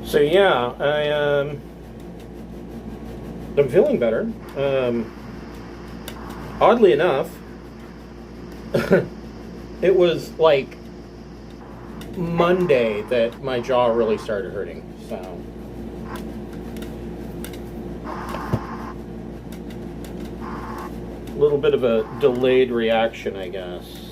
So yeah, I'm feeling better. Oddly enough, it was like Monday that my jaw really started hurting. So a little bit of a delayed reaction, I guess.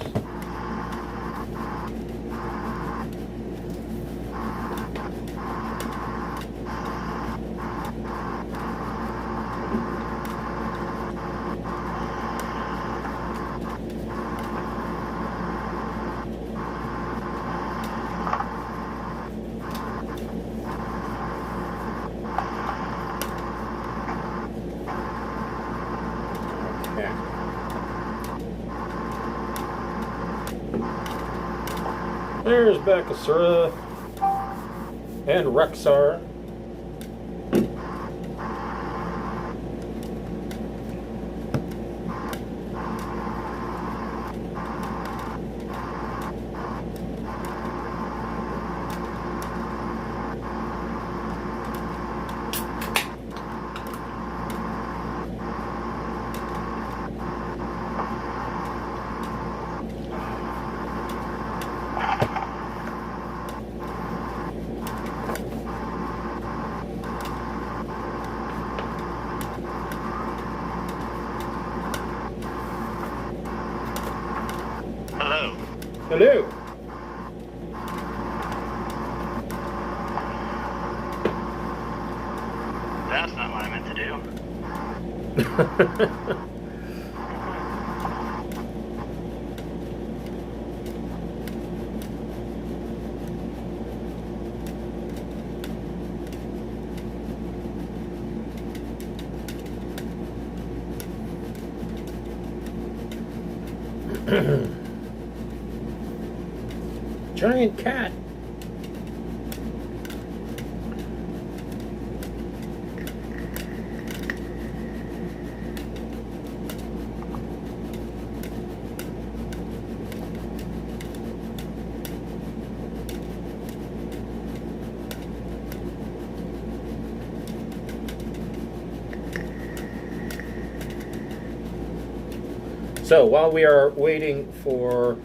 There's Bakasura and Rexar. Hello. That's not what I meant to do. Giant cat. So while we are waiting for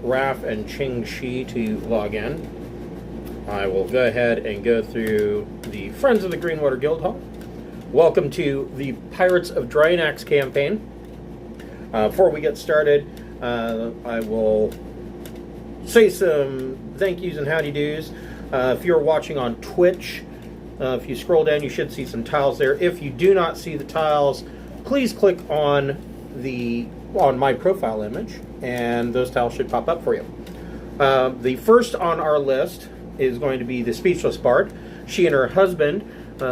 Raph and Ching Shihh to log in, I will go ahead and go through the Friends of the Greenwater Guildhall. Welcome to the Pirates of Drinax campaign. Before we get started, I will say some thank yous and howdy doos. If you're watching on Twitch, if you scroll down, you should see some tiles there. If you do not see the tiles, please click on my profile image, and those tiles should pop up for you. The first on our list is going to be the Speechless Bard. She and her husband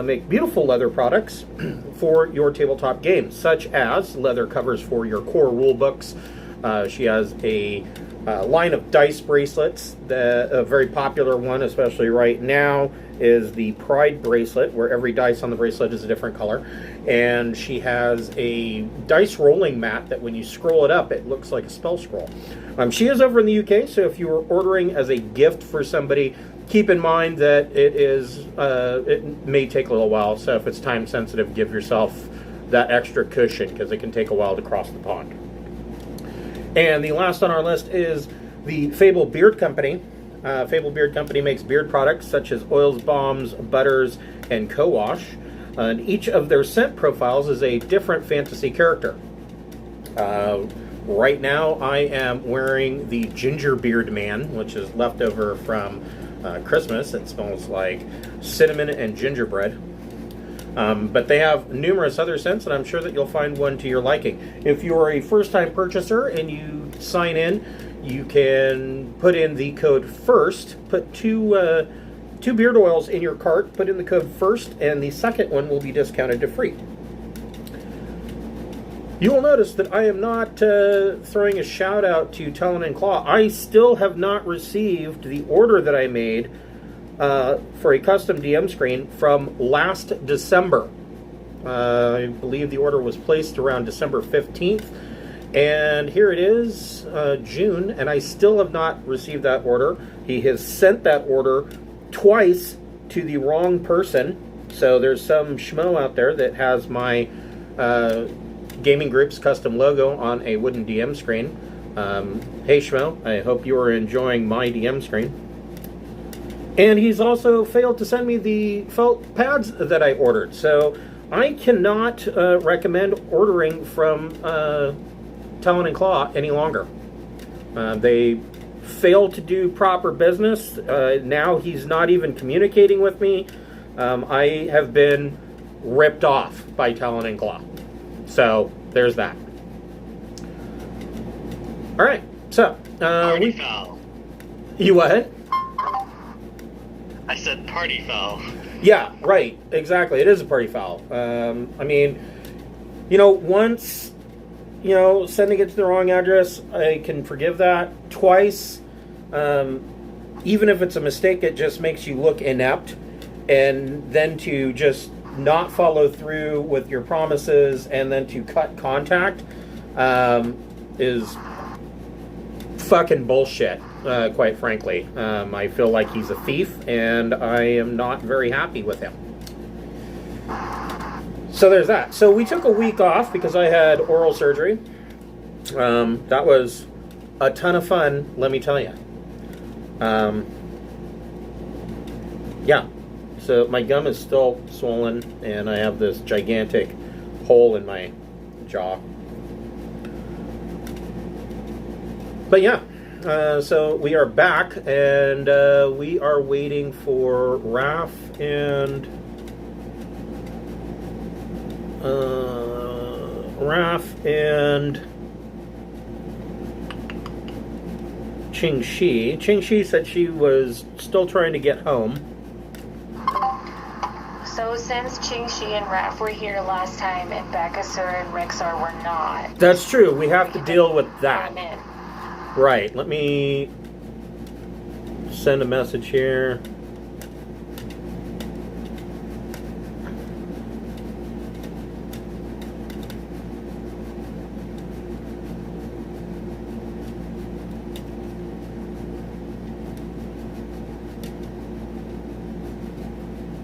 make beautiful leather products for your tabletop games, such as leather covers for your core rule books. She has a line of dice bracelets. A very popular one, especially right now, is the Pride bracelet, where every dice on the bracelet is a different color. And she has a dice rolling mat that when you scroll it up, it looks like a spell scroll. She is over in the UK, so if you are ordering as a gift for somebody, keep in mind that it may take a little while. So if it's time sensitive, give yourself that extra cushion, because it can take a while to cross the pond. And the last on our list is the Fable Beard Company. Fable Beard Company makes beard products such as oils, balms, butters, and co-wash. And each of their scent profiles is a different fantasy character. Right now, I am wearing the Ginger Beard Man, which is leftover from Christmas. It smells like cinnamon and gingerbread. But they have numerous other scents, and I'm sure that you'll find one to your liking. If you're a first-time purchaser and you sign in, you can put in the code FIRST, put two beard oils in your cart, put in the code FIRST, and the second one will be discounted to free. You will notice that I am not throwing a shout out to Talon and Claw. I still have not received the order that I made for a custom DM screen from last December. I believe the order was placed around December 15th, And here it is, June, and I still have not received that order. He has sent that order twice to the wrong person. So there's some schmo out there that has my gaming group's custom logo on a wooden DM screen. Hey schmo, I hope you are enjoying my DM screen. And he's also failed to send me the felt pads that I ordered. So I cannot recommend ordering from Talon and Claw any longer. They failed to do proper business. Now he's not even communicating with me. I have been ripped off by Talon and Claw. So there's that. All right. So Party foul. You what? I said party foul. Yeah, right. Exactly. It is a party foul. I mean, once, sending it to the wrong address, I can forgive that. Twice, even if it's a mistake, it just makes you look inept. And then to just not follow through with your promises and then to cut contact is fucking bullshit, quite frankly. I feel like he's a thief, and I am not very happy with him. So there's that. So we took a week off because I had oral surgery. That was a ton of fun, let me tell you. Yeah. So my gum is still swollen, and I have this gigantic hole in my jaw. But yeah, so we are back, and we are waiting for Raph and Ching Shihh. Ching Shihh said she was still trying to get home. So since Ching Shihh and Raph were here last time and Bakasura and Rexar were not. That's true. We have to deal with that. Right. Let me send a message here.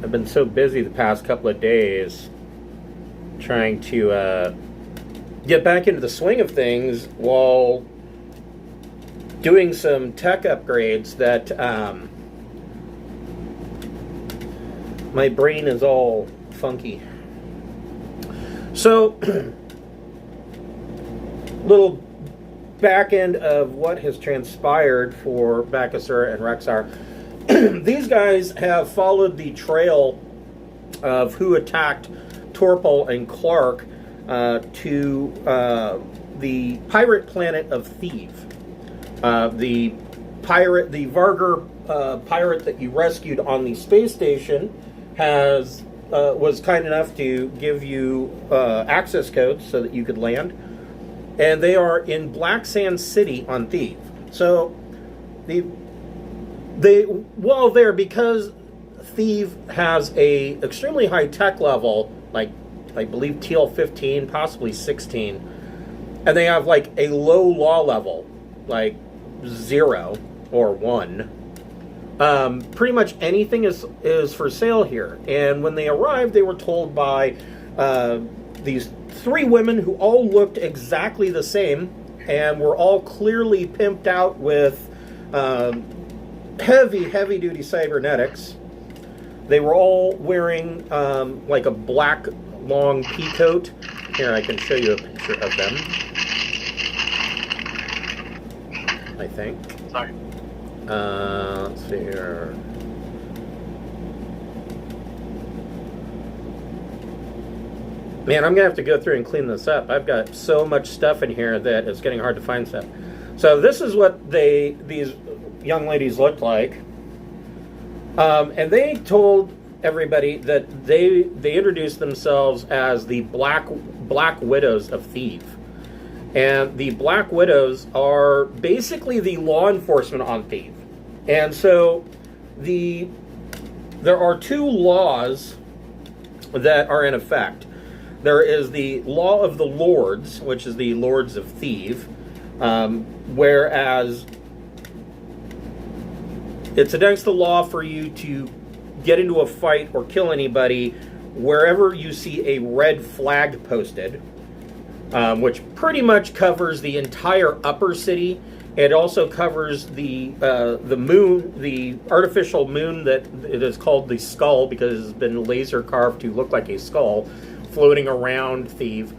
I've been so busy the past couple of days trying to get back into the swing of things while doing some tech upgrades that my brain is all funky. So, little back end of what has transpired for Bakasura and Rexar. These guys have followed the trail of who attacked Torpal and Clark to the pirate planet of Thieves. The Vargar pirate that you rescued on the space station was kind enough to give you access codes so that you could land. And they are in Blacksand City on Thieves. So there because Thieves has a extremely high tech level, like I believe TL 15, possibly 16, and they have like a low law level, like 0 or 1. Pretty much anything is for sale here. And when they arrived, they were told by these 3 women who all looked exactly the same and were all clearly pimped out with heavy duty cybernetics. They were all wearing like a black long pea coat. Here, I can show you a picture of them, I think. Sorry. Let's see here. Man, I'm gonna have to go through and clean this up. I've got so much stuff in here that it's getting hard to find stuff. So this is what these young ladies looked like, and they told everybody that they introduced themselves as the Black Widows of Thieves. And the Black Widows are basically the law enforcement on Thieves. And so there are 2 laws that are in effect. There is the law of the lords, which is the lords of Thieves, whereas it's against the law for you to get into a fight or kill anybody wherever you see a red flag posted, which pretty much covers the entire upper city. It also covers the moon, the artificial moon that it is called the skull because it's been laser carved to look like a skull floating around Thieves.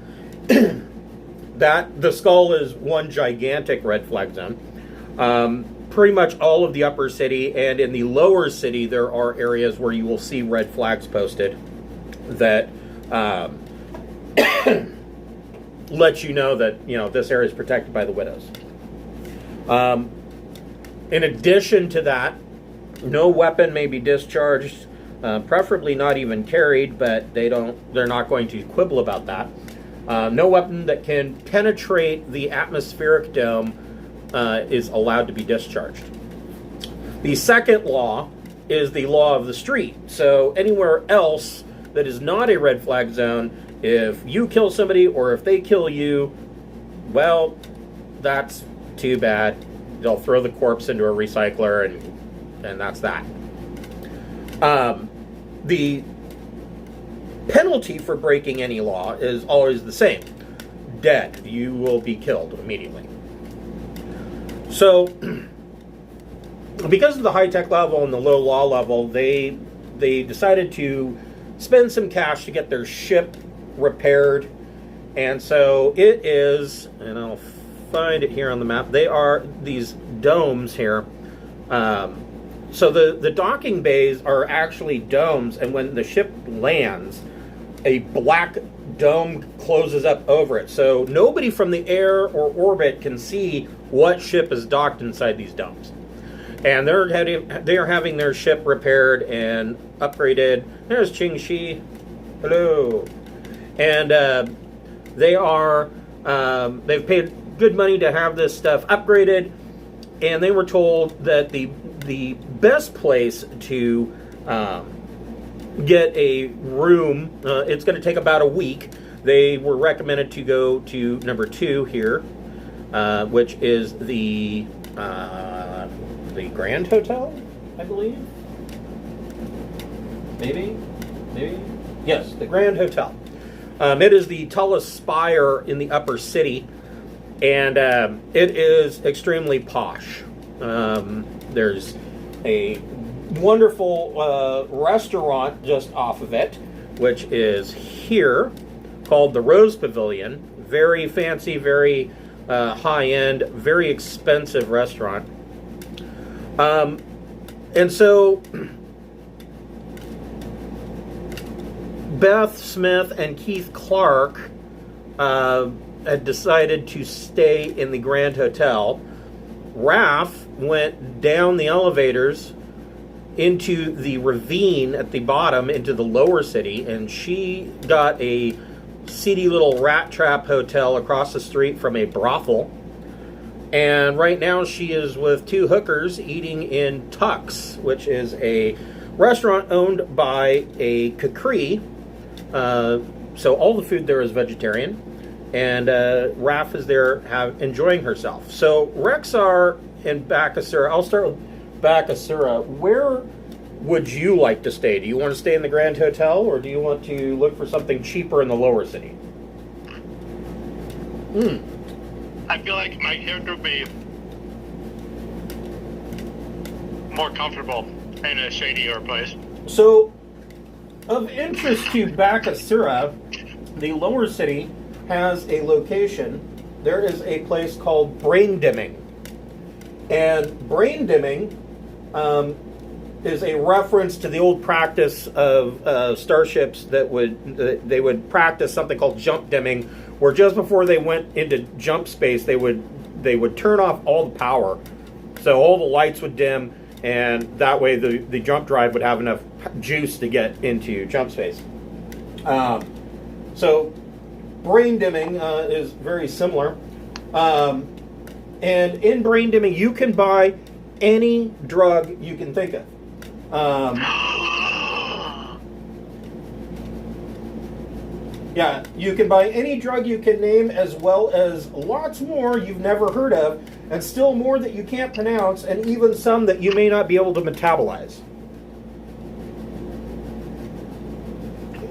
That the skull is one gigantic red flag zone. Pretty much all of the upper city, and in the lower city there are areas where you will see red flags posted that let you know that this area is protected by the widows. In addition to that, no weapon may be discharged, preferably not even carried, but they're not going to quibble about that. No weapon that can penetrate the atmospheric dome is allowed to be discharged. The second law is the law of the street. So anywhere else that is not a red flag zone, if you kill somebody or if they kill you, well, that's too bad. They'll throw the corpse into a recycler and that's that. The penalty for breaking any law is always the same. Dead. You will be killed immediately. So, because of the high-tech level and the low law level, they decided to spend some cash to get their ship repaired. And so it is, and I'll find it here on the map, they are these domes here. So the docking bays are actually domes, and when the ship lands, a black dome closes up over it. So nobody from the air or orbit can see what ship is docked inside these domes. And they are having their ship repaired and upgraded. There's Ching Shihh. Hello. And they've paid good money to have this stuff upgraded, and they were told that the best place to get a room, it's going to take about a week. They were recommended to go to number 2 here, which is the Grand Hotel, I believe. Maybe. Yes, the Grand Hotel. It is the tallest spire in the upper city, and it is extremely posh. There's a wonderful restaurant just off of it, which is here, called the Rose Pavilion. Very fancy, very high-end, very expensive restaurant. And so Beth Smith and Keith Clark had decided to stay in the Grand Hotel. Raph went down the elevators into the ravine at the bottom into the lower city, and she got a seedy little rat trap hotel across the street from a brothel. And right now she is with 2 hookers eating in Tux, which is a restaurant owned by a Capri. So all the food there is vegetarian. And Raph is there enjoying herself. So Rexar and Bakasura, I'll start with Bakasura. Where would you like to stay? Do you want to stay in the Grand Hotel, or do you want to look for something cheaper in the lower city? I feel like my character would be more comfortable in a shadier place. So, of interest to Bakasura, the lower city has a location. There is a place called Brain Dimming. And brain dimming is a reference to the old practice of starships that they would practice something called jump dimming, where just before they went into jump space, they would turn off all the power, so all the lights would dim, and that way the jump drive would have enough juice to get into jump space. So brain dimming is very similar. And in brain dimming, you can buy any drug you can think of. Yeah, you can buy any drug you can name, as well as lots more you've never heard of, and still more that you can't pronounce, and even some that you may not be able to metabolize.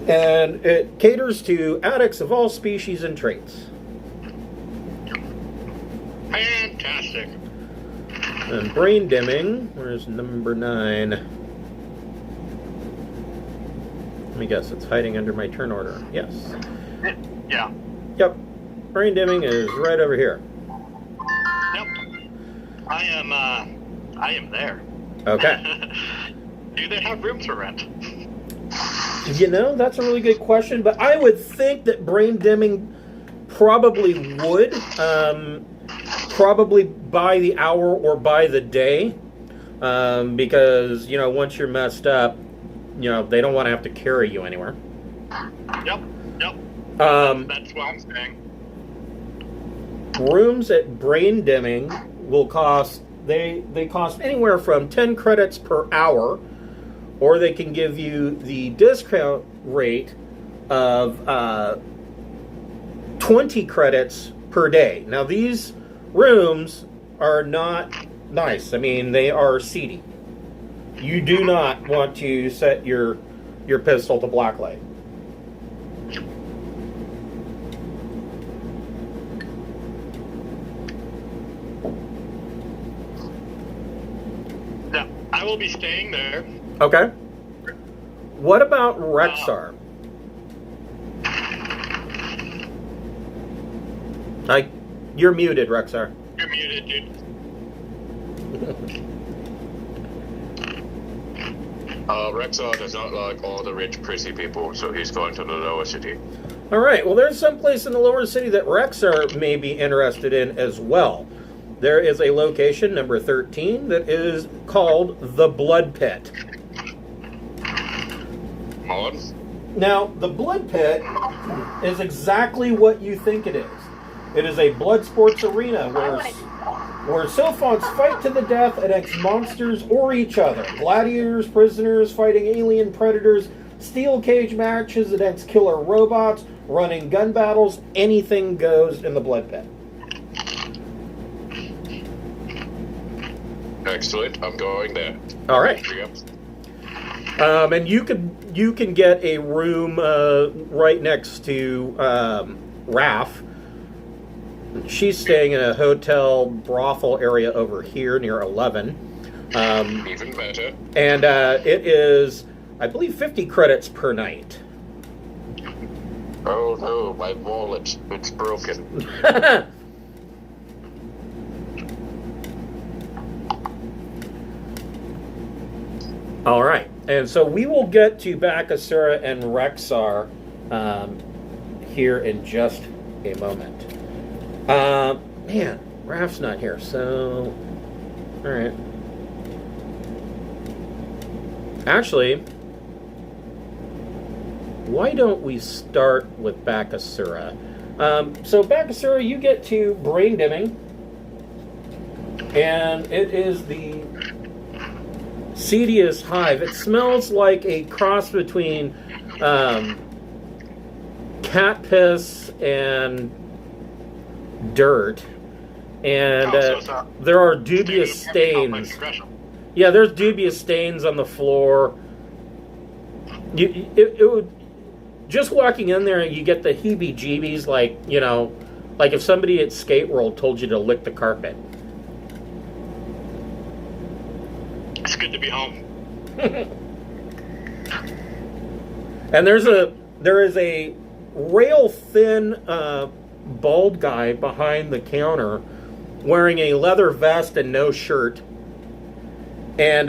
And it caters to addicts of all species and traits. Fantastic. And brain dimming, where's number 9? Let me guess, it's hiding under my turn order. Yes. Yeah. Yep. Brain dimming is right over here. Yep. I am there. Okay. Do they have rooms for rent? You know, that's a really good question, but I would think that brain dimming probably would. Probably by the hour or by the day. Because, you know, once you're messed up, you know, they don't want to have to carry you anywhere. Yep. That's what I'm saying. Rooms at brain dimming will cost, they cost anywhere from 10 credits per hour, or they can give you the discount rate of 20 credits per day. Now, these rooms are not nice. I mean, they are seedy. You do not want to set your pistol to blacklight. Yeah, I will be staying there. Okay. What about Rexar? You're muted, Rexar. You're muted, dude. Rexar does not like all the rich, pretty people, so he's going to the lower city. All right. Well, there's some place in the lower city that Rexar may be interested in as well. There is a location, number 13, that is called the Blood Pit. On. Now, the Blood Pit is exactly what you think it is. It is a blood sports arena where sylphons fight to the death against monsters or each other. Gladiators, prisoners fighting alien predators, steel cage matches against killer robots, running gun battles, anything goes in the Blood Pit. Excellent. I'm going there. All right. And you can get a room right next to Raph. She's staying in a hotel brothel area over here near 11. Even better. And it is, I believe, 50 credits per night. Oh no, my wallet. It's broken. All right. And so we will get to Bakasura and Rexar here in just a moment. Man, Raph's not here, so... Alright. Actually, why don't we start with Bakasura? So Bakasura, you get to brain dimming, and it is the seediest hive. It smells like a cross between cat piss and dirt, and there are dubious stains. Yeah, there's dubious stains on the floor. It would, just walking in there, you get the heebie-jeebies, like, you know, like if somebody at Skate World told you to lick the carpet. It's good to be home. And there is a rail-thin bald guy behind the counter wearing a leather vest and no shirt, and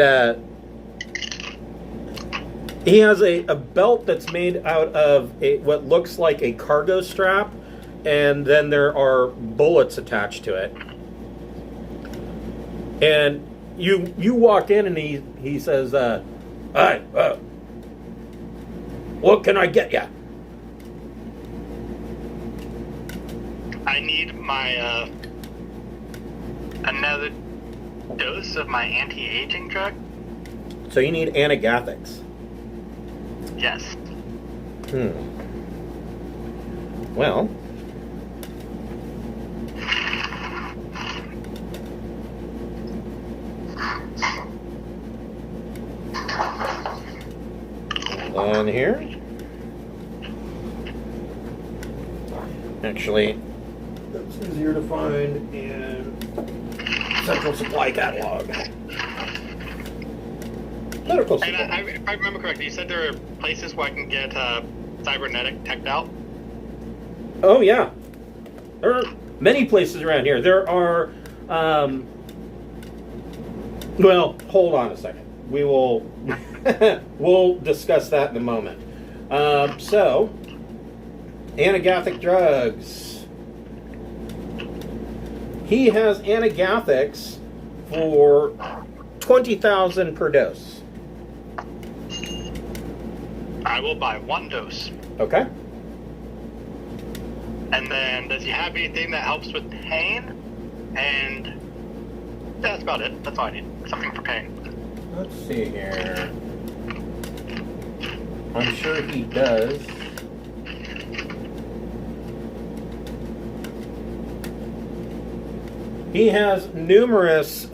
he has a belt that's made out of what looks like a cargo strap, and then there are bullets attached to it. And you walk in and he says, "Hi, what can I get ya?" I need my another dose of my anti-aging drug. So you need anagathics. Yes. Well, on here. Actually, that's easier to find in Central Supply Catalog. Medical supply. And if I remember correctly, you said there are places where I can get cybernetic teched out? Oh, yeah. There are many places around here. There are, well, hold on a second. We will, we'll discuss that in a moment. So, anagathic drugs. He has anagathics for 20,000 per dose. I will buy 1 dose. Okay. And then, does he have anything that helps with pain? And yeah, that's about it. That's all I need. Something for pain. Let's see here. I'm sure he does. He has numerous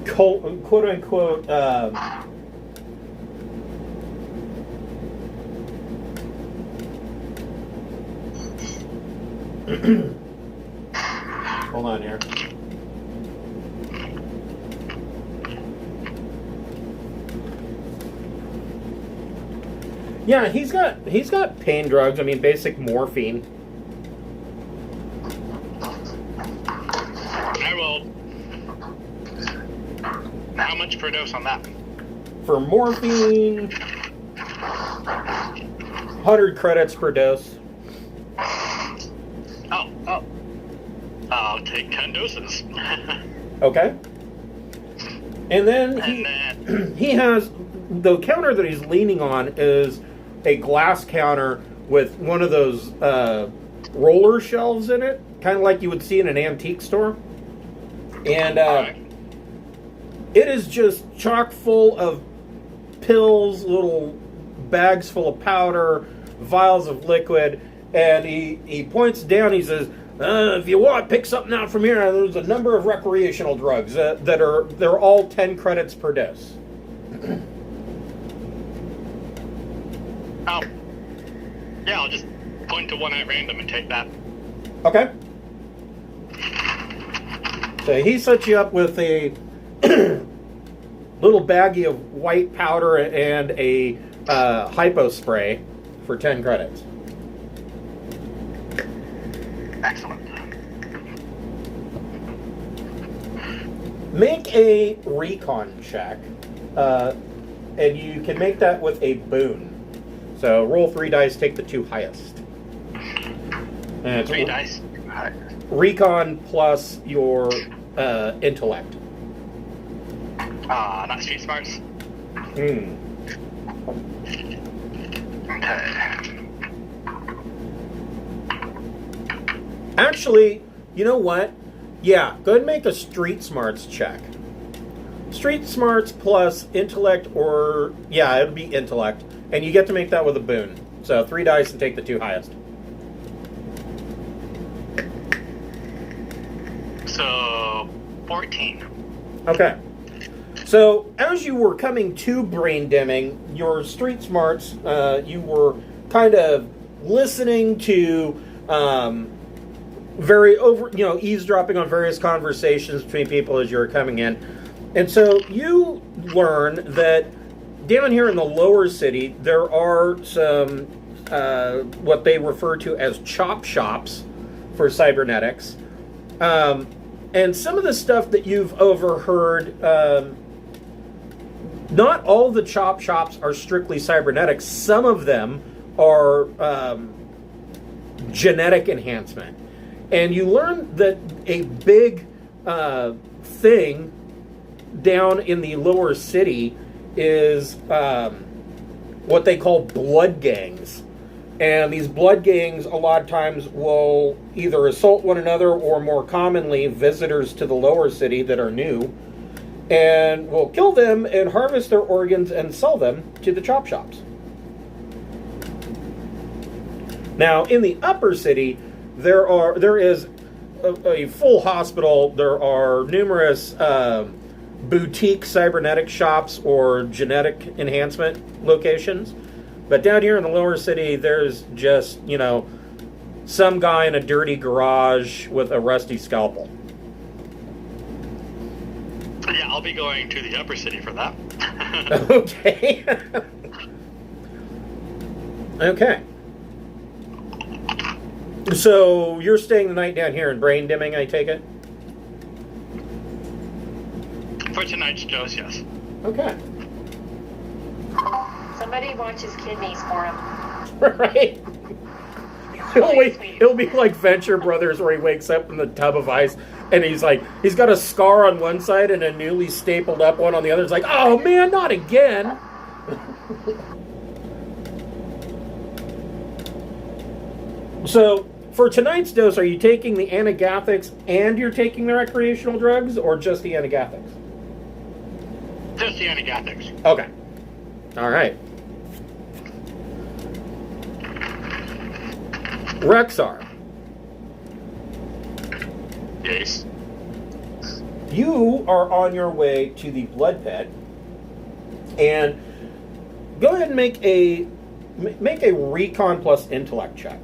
quote-unquote hold on here. Yeah, he's got pain drugs. I mean, basic morphine. I will. How much per dose on that? For morphine, 100 credits per dose. Oh. I'll take 10 doses. Okay. And then he has, the counter that he's leaning on is a glass counter with one of those roller shelves in it, kind of like you would see in an antique store. And it is just chock full of pills, little bags full of powder, vials of liquid, and he points down, he says, if you want, pick something out from here. There's a number of recreational drugs they're all 10 credits per dose. Oh. Yeah, I'll just point to one at random and take that. Okay. So he sets you up with a little baggie of white powder and a hypo spray for 10 credits. Excellent. Make a recon check, and you can make that with a boon. So roll 3 dice, take the 2 highest. And it's 3 dice. Right. Recon plus your intellect. Not street smarts. Hmm. Okay. Actually, you know what? Yeah, go ahead and make a street smarts check. Street smarts plus intellect, or yeah, it'll be intellect, and you get to make that with a boon. So 3 dice and take the 2 highest. So 14. Okay. So as you were coming to brain dimming, your street smarts, you were kind of listening to eavesdropping on various conversations between people as you were coming in. And so you learn that down here in the lower city, there are some what they refer to as chop shops for cybernetics. And some of the stuff that you've overheard, not all the chop shops are strictly cybernetics. Some of them are genetic enhancement. And you learn that a big thing down in the lower city is what they call blood gangs. And these blood gangs a lot of times will either assault one another or more commonly visitors to the lower city that are new, and will kill them and harvest their organs and sell them to the chop shops. Now, in the upper city, there is a full hospital. There are numerous boutique cybernetic shops or genetic enhancement locations. But down here in the lower city, there's just, some guy in a dirty garage with a rusty scalpel. Yeah, I'll be going to the upper city for that. Okay. Okay. So you're staying the night down here in brain dimming, I take it? For tonight's dose, yes. Okay. Somebody watch his kidneys for him. Right? It'll be like Venture Brothers where he wakes up in the tub of ice and he's got a scar on one side and a newly stapled up one on the other. It's like, oh man, not again. So, for tonight's dose, are you taking the anagathics and you're taking the recreational drugs, or just the anagathics? Just the anagathics. Okay. All right. Rexar. Yes. You are on your way to the blood pit, and go ahead and make a recon plus intellect check.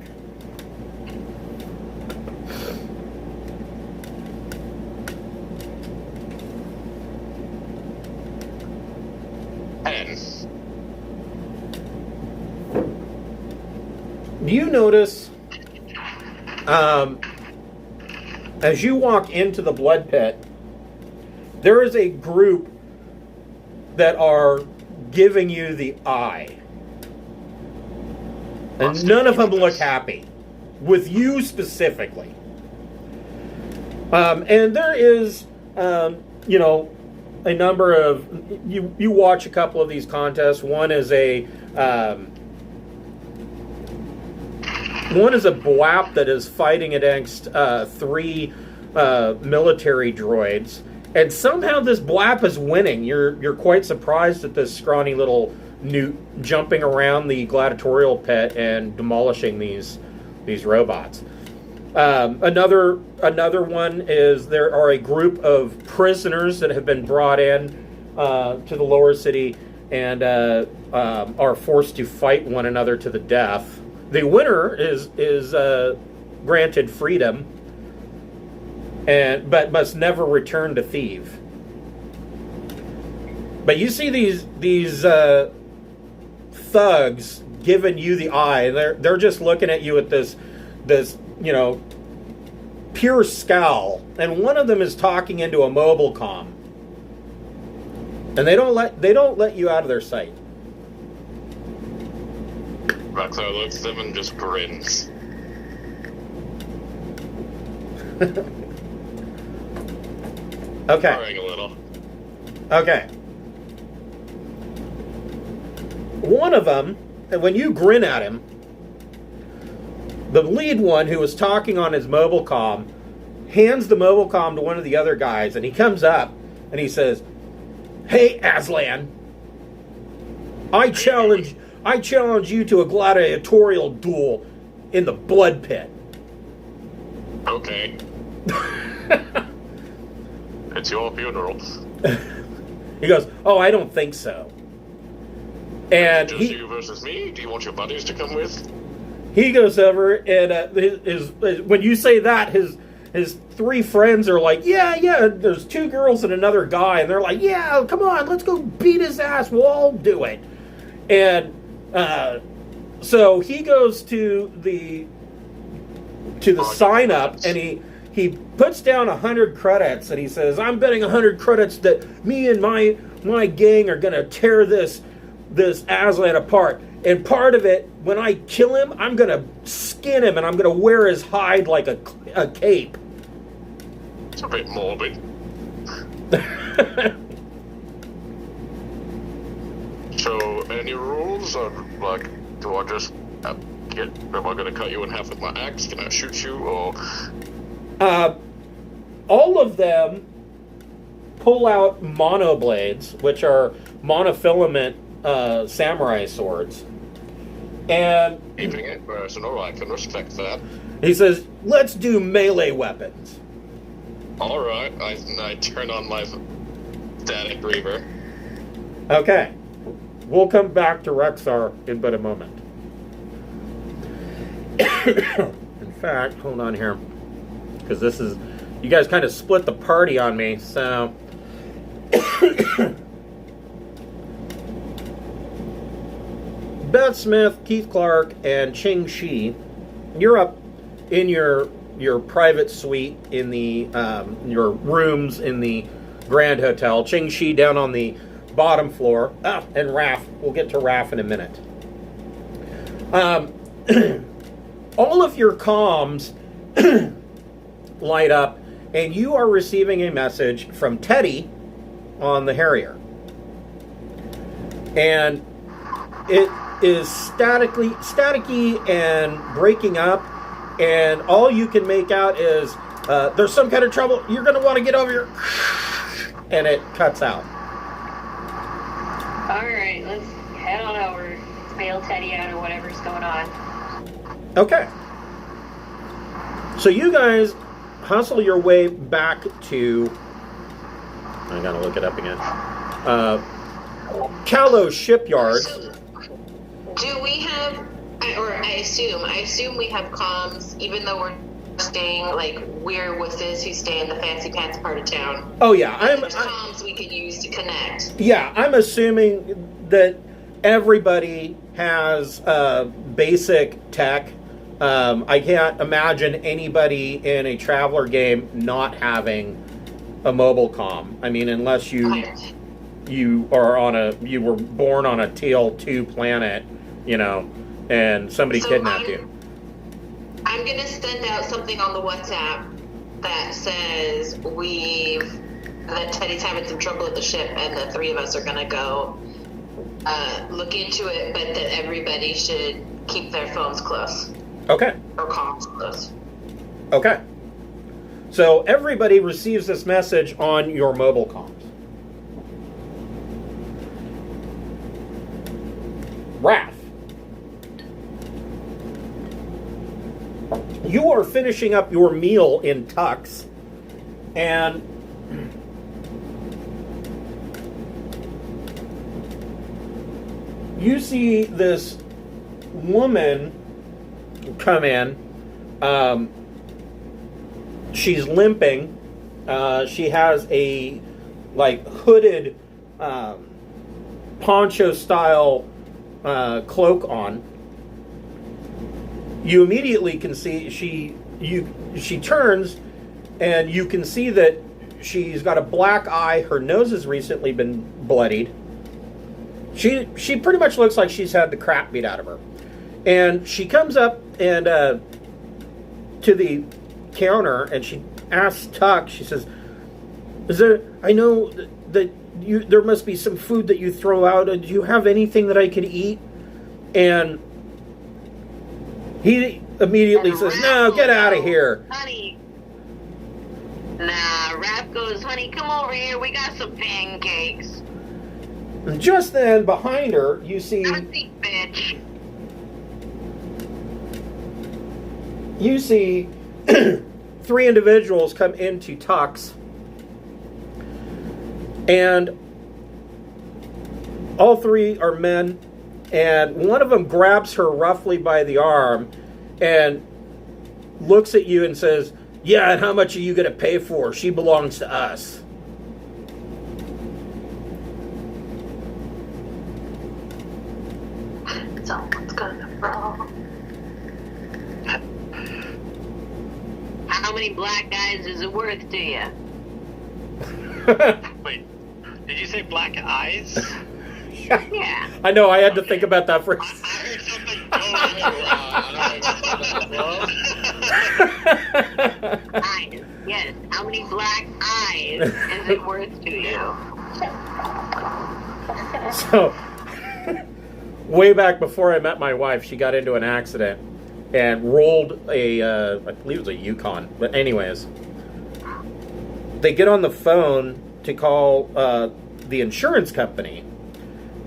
Do you notice, as you walk into the blood pit, there is a group that are giving you the eye. And none of them look happy. With you specifically. And there is, a number of... You watch a couple of these contests. One is a BWAP that is fighting against 3 military droids. And somehow this BWAP is winning. You're quite surprised at this scrawny little newt jumping around the gladiatorial pit and demolishing these robots. Another one is there are a group of prisoners that have been brought in to the lower city and are forced to fight one another to the death. The winner is granted freedom, but must never return to Thieves. But you see these thugs giving you the eye. They're just looking at you with this pure scowl, and one of them is talking into a mobile comm, and they don't let you out of their sight. Rexar looks at them and just grins. Okay. Purring a little. Okay. One of them, and when you grin at him, the lead one who was talking on his mobile comm hands the mobile comm to one of the other guys, and he comes up and he says, "Hey, Aslan, I challenge you to a gladiatorial duel in the blood pit." Okay. It's your funeral. He goes, "Oh, I don't think so." And Just you versus me? Do you want your buddies to come with? He goes over and when you say that, his 3 friends are like, yeah, there's 2 girls and another guy, and they're like, yeah, come on, let's go beat his ass, we'll all do it. And so he goes to the sign up, and he puts down 100 credits, and he says, "I'm betting 100 credits that me and my gang are gonna tear this Aslan apart. And part of it, when I kill him, I'm going to skin him and I'm going to wear his hide like a cape." It's a bit morbid. So, any rules? Or, do I just am I going to cut you in half with my axe? Can I shoot you? Or all of them pull out monoblades, which are monofilament samurai swords. And Keeping it personal, I can respect that. he says, let's do melee weapons. Alright, I turn on my static reaver. Okay. We'll come back to Rexar in but a moment. In fact, hold on here. Because this is... You guys kind of split the party on me, so... Beth Smith, Keith Clark, and Ching Shihh, you're up in your private suite in the your rooms in the Grand Hotel. Ching Shihh down on the bottom floor. And Raph. We'll get to Raph in a minute. All of your comms light up, and you are receiving a message from Teddy on the Harrier. And it is staticky and breaking up, and all you can make out is there's some kind of trouble. You're going to want to get over here. And it cuts out. Alright, let's head on over. Bail Teddy out or whatever's going on. Okay. So you guys hustle your way back to... I gotta look it up again. Callow Shipyard. So, do we have, or I assume we have comms, even though we're staying, like, we're wusses who stay in the fancy pants part of town. Oh yeah, There's comms we could use to connect. Yeah, I'm assuming that everybody has basic tech. I can't imagine anybody in a Traveler game not having a mobile comm. I mean, unless you were born on a TL2 planet, you know, and somebody kidnapped you. I'm gonna send out something on the WhatsApp that says that Teddy's having some trouble at the ship, and the three of us are gonna go look into it, but that everybody should keep their phones close. Okay. Or comms close. Okay. So everybody receives this message on your mobile comms. Raph. You are finishing up your meal in Tux, and you see this woman come in. She's limping. She has a hooded poncho style cloak on. You immediately can see she turns, and you can see that she's got a black eye. Her nose has recently been bloodied. She pretty much looks like she's had the crap beat out of her. And she comes up and to the counter, and she asks Tuck, she says, I know that there must be some food that you throw out. Do you have anything that I could eat? And he immediately says, no, get out of here. Honey. Nah, Raph goes, honey, come over here. We got some pancakes. And just then, behind her, you see... bitch. You see three individuals come into Tux, and all three are men, and one of them grabs her roughly by the arm and looks at you and says, yeah, and how much are you going to pay for her? She belongs to us. Someone's gonna roll. How many black eyes is it worth to you? Wait, did you say black eyes? Yeah. I know, I had to think about that first. I heard something Eyes. Yes. How many black eyes is it worth to you? So, way back before I met my wife, she got into an accident and rolled I believe it was a Yukon. But anyways, they get on the phone to call the insurance company,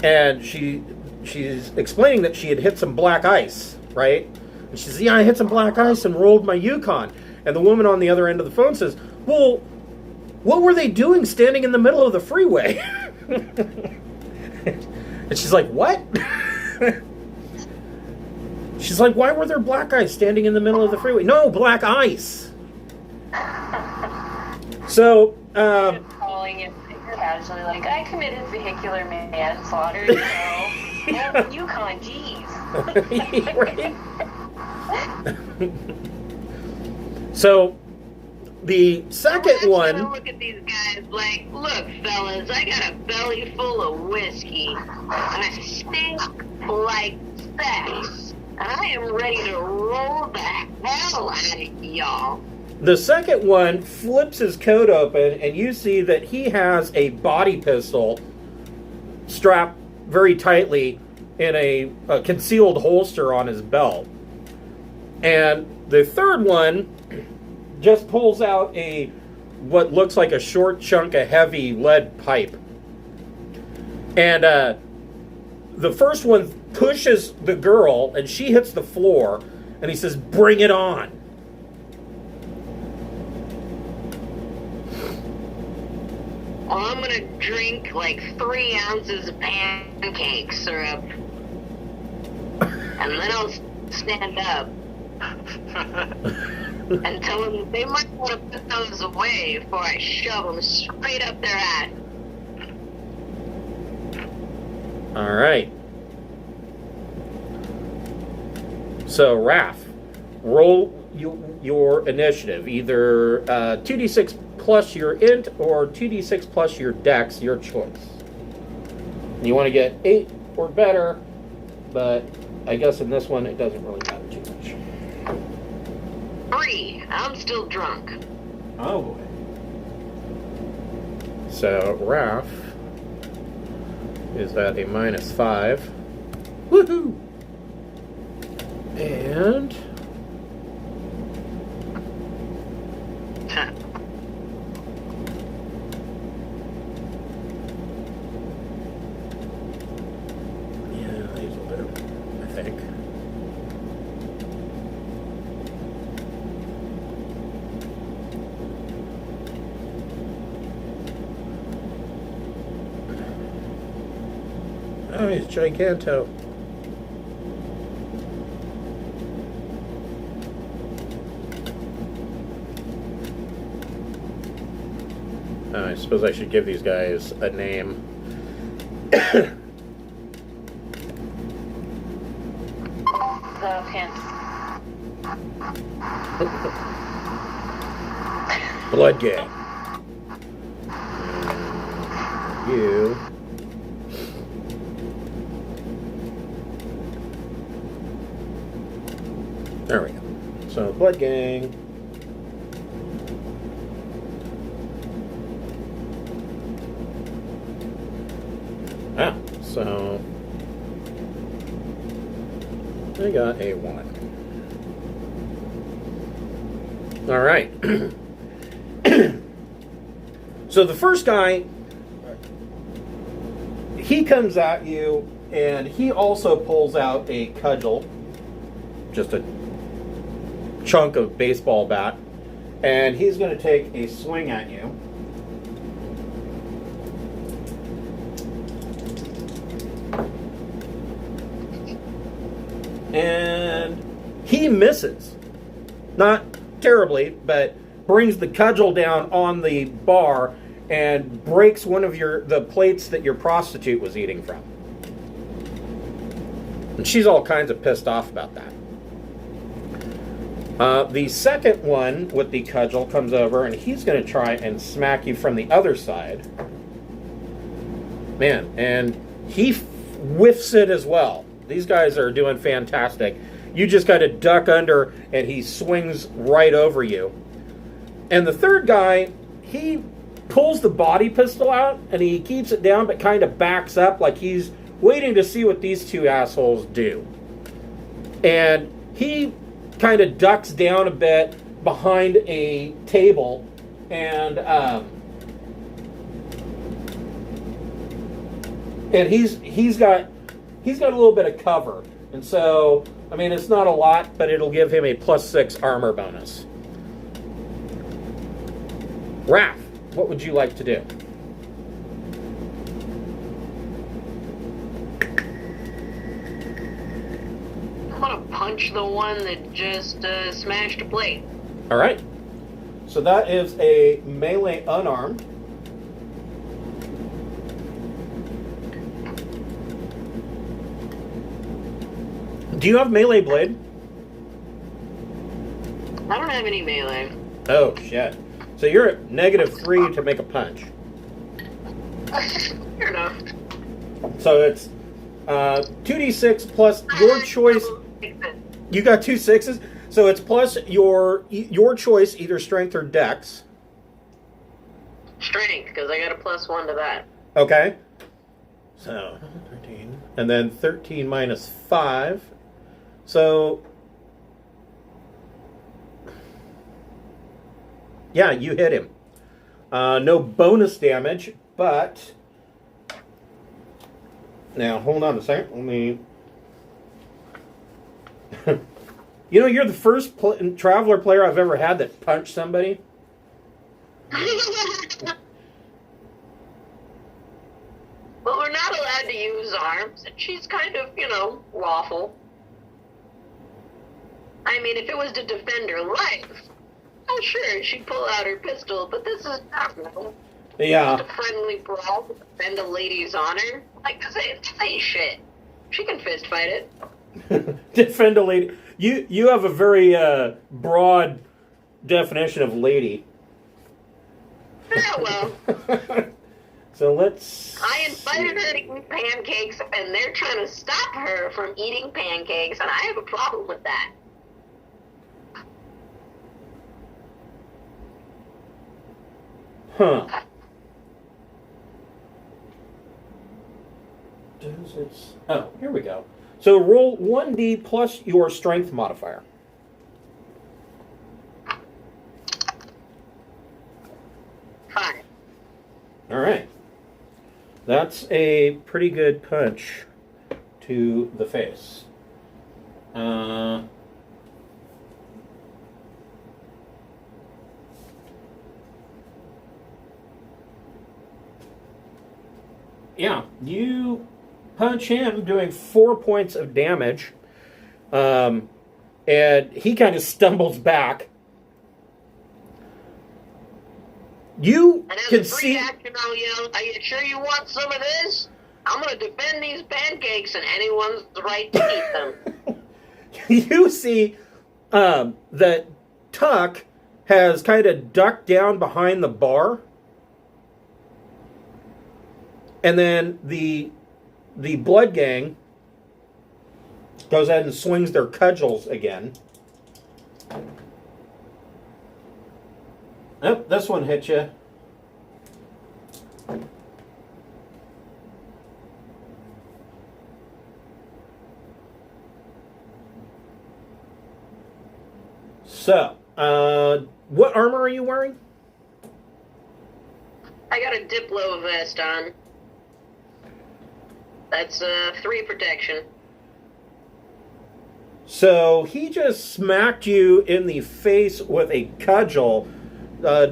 and she she's explaining that she had hit some black ice, right? And she says, yeah, I hit some black ice and rolled my Yukon. And the woman on the other end of the phone says, well, what were they doing standing in the middle of the freeway? And she's like, what? She's like, why were there black ice standing in the middle of the freeway? No, black ice. So, calling it casually, like, I committed vehicular manslaughter, so, oh, Yukon, geez. right? So, the second one... Look at these guys like, look, fellas, I got a belly full of whiskey, and I stink like sex, and I am ready to roll the hell out of y'all. The second one flips his coat open, and you see that he has a body pistol strapped very tightly in a concealed holster on his belt. And the third one just pulls out what looks like a short chunk of heavy lead pipe. And the first one pushes the girl, and she hits the floor, and he says, bring it on. Well, I'm gonna drink like 3 ounces of pancake syrup, and then I'll stand up and tell them they might want to put those away before I shove them straight up their ass. All right. So, Raph, roll your initiative. Either 2d6 plus your int or 2d6 plus your dex, your choice. You want to get 8 or better, but I guess in this one it doesn't really matter too much. 3. I'm still drunk. Oh boy. So, Raph is at a -5. Woohoo! And yeah, these will do, I think. Oh, he's giganto. I suppose I should give these guys a name. The pimps. Blood Gang. You. There we go. So, Blood Gang. Ah, so I got a 1. All right. So the first guy, he comes at you, and he also pulls out a cudgel, just a chunk of baseball bat, and he's going to take a swing at you. And he misses. Not terribly, but brings the cudgel down on the bar and breaks one of the plates that your prostitute was eating from. And she's all kinds of pissed off about that. The second one with the cudgel comes over, and he's going to try and smack you from the other side. Man, and he whiffs it as well. These guys are doing fantastic. You just got to duck under, and he swings right over you. And the third guy, he pulls the body pistol out, and he keeps it down, but kind of backs up like he's waiting to see what these two assholes do. And he kind of ducks down a bit behind a table, and he's got he's got a little bit of cover. And so, I mean, it's not a lot, but it'll give him a +6 armor bonus. Raph, what would you like to do? I'm gonna punch the one that just smashed a plate. All right. So that is a melee unarmed. Do you have melee blade? I don't have any melee. Oh, shit. So you're at -3 to make a punch. Fair enough. So it's 2d6 plus your choice. You got 2 6s? So it's plus your choice, either strength or dex. Strength, because I got a +1 to that. Okay. So 13. And then 13 minus 5. So yeah, you hit him. No bonus damage, but now hold on a second. Let me. You know, you're the first Traveler player I've ever had that punched somebody. Well, we're not allowed to use arms, and she's kind of, lawful. I mean, if it was to defend her life, oh, sure, she'd pull out her pistol, but this is not real. Yeah. Just a friendly brawl to defend a lady's honor. Like, this ain't shit. She can fist fight it. Defend a lady. You have a very broad definition of lady. Yeah, well. So let's. I invited her to eat pancakes, and they're trying to stop her from eating pancakes, and I have a problem with that. Huh. Oh, here we go. So roll 1d plus your strength modifier. Fine. All right. That's a pretty good punch to the face. Yeah, you punch him, doing 4 points of damage, and he kind of stumbles back. You And as can a free see. action, I'll yell, "Are you sure you want some of this? I'm going to defend these pancakes, and anyone's right to eat them." You see that Tuck has kind of ducked down behind the bar, and then the Blood Gang goes ahead and swings their cudgels again. Oh, this one hit you. So, what armor are you wearing? I got a Diplo vest on. That's 3 protection. So he just smacked you in the face with a cudgel,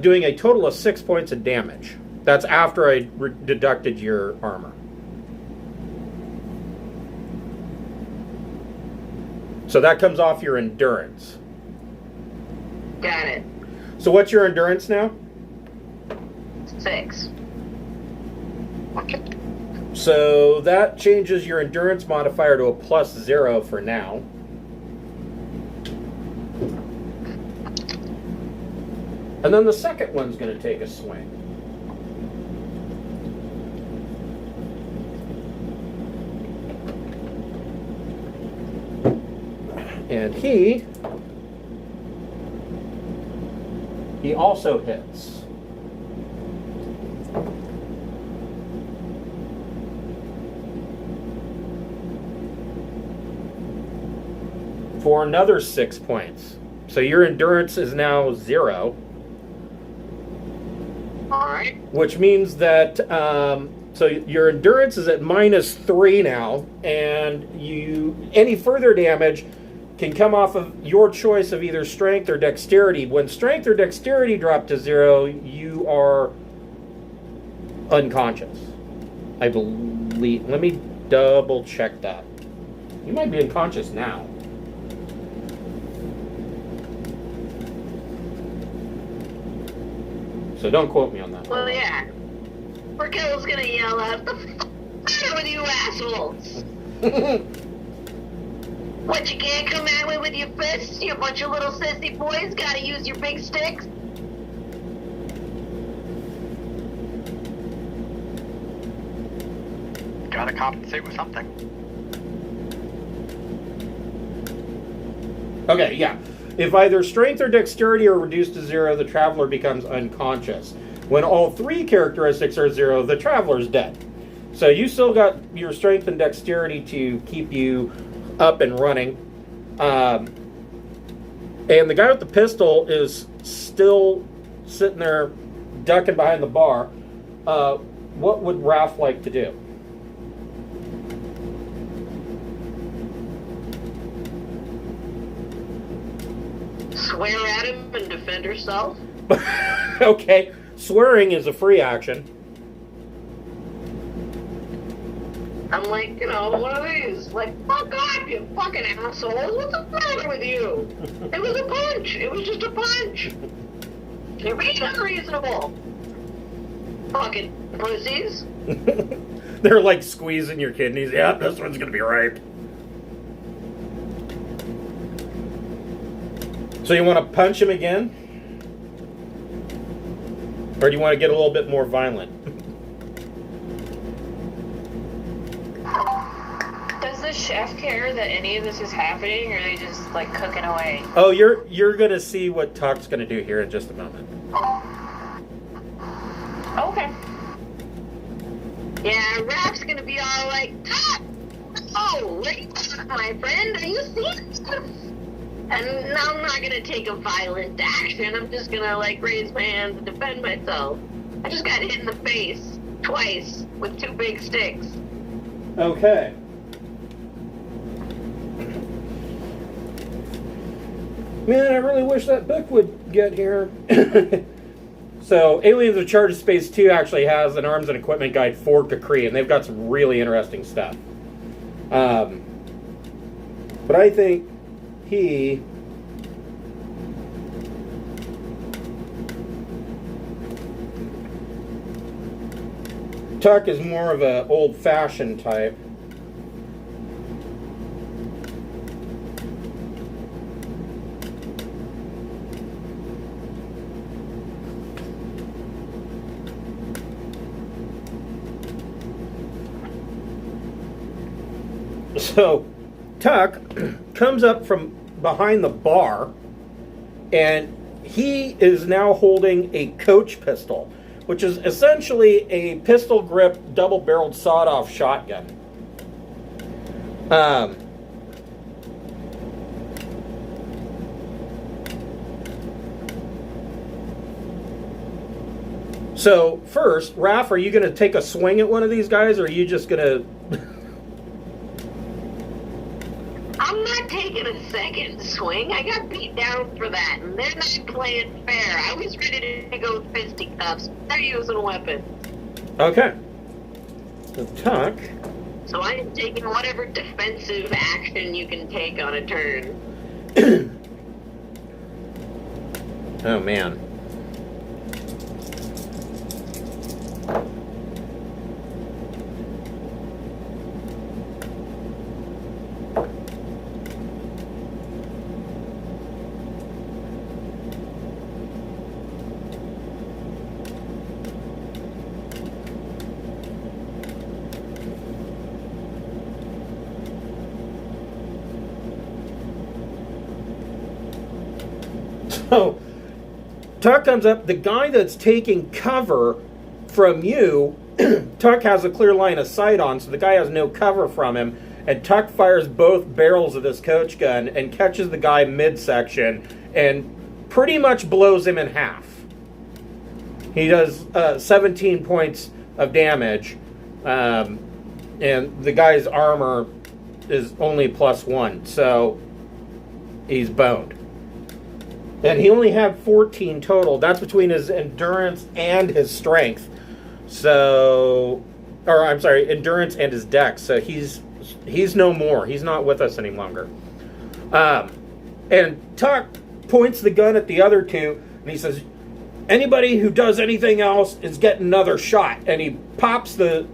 doing a total of 6 points of damage. That's after I deducted your armor. So that comes off your endurance. Got it. So what's your endurance now? 6. So that changes your endurance modifier to a +0 for now. And then the second one's going to take a swing. And he also hits. For another 6 points. So your endurance is now 0. Alright. Which means that So your endurance is at -3 now, and any further damage can come off of your choice of either strength or dexterity. When strength or dexterity drop to 0, you are unconscious. I believe. Let me double check that. You might be unconscious now. So don't quote me on that. Well, yeah. Raquel's gonna yell out, "The f*** with you assholes! What, you can't come at me with your fists? You bunch of little sissy boys gotta use your big sticks?" Gotta compensate with something. Okay, yeah. If either strength or dexterity are reduced to 0, the traveler becomes unconscious. When all 3 characteristics are 0, the traveler's dead. So you still got your strength and dexterity to keep you up and running. And the guy with the pistol is still sitting there ducking behind the bar. What would Raph like to do? Swear at him and defend herself? Okay, swearing is a free action. I'm like, one of these. Like, fuck off, you fucking assholes. What's the matter with you? It was a punch. It was just a punch. You're being unreasonable. Fucking pussies. They're like squeezing your kidneys. Yeah, this one's gonna be right. So you want to punch him again? Or do you want to get a little bit more violent? Does the chef care that any of this is happening, or are they just like cooking away? Oh, you're gonna see what Tuck's gonna do here in just a moment. Okay. Yeah, Raph's gonna be all like, "Tuck! Oh, wait, my friend, are you seeing stuff?" And I'm not gonna take a violent action. I'm just gonna raise my hands and defend myself. I just got hit in the face twice with 2 big sticks. Okay. Man, I really wish that book would get here. So, Aliens of Charged Space 2 actually has an arms and equipment guide for Kakri, and they've got some really interesting stuff. But I think Tuck is more of a old-fashioned type. So, Tuck comes up from behind the bar, and he is now holding a coach pistol, which is essentially a pistol grip, double-barreled sawed-off shotgun. So, first, Raph, are you going to take a swing at one of these guys, or are you just going to... I'm not taking a second swing. I got beat down for that, and they're not playing fair. I was ready to go fisticuffs. They're using weapons. Okay. So, Tuck... So I am taking whatever defensive action you can take on a turn. Oh, man. So, Tuck comes up. The guy that's taking cover from you, Tuck has a clear line of sight on, so the guy has no cover from him. And Tuck fires both barrels of this coach gun and catches the guy midsection and pretty much blows him in half. He does 17 points of damage. And the guy's armor is only +1, so he's boned. And he only had 14 total. That's between his endurance and his strength. So, or I'm sorry, endurance and his dex. So he's no more. He's not with us any longer. And Tuck points the gun at the other two, and he says, anybody who does anything else is getting another shot. And he pops the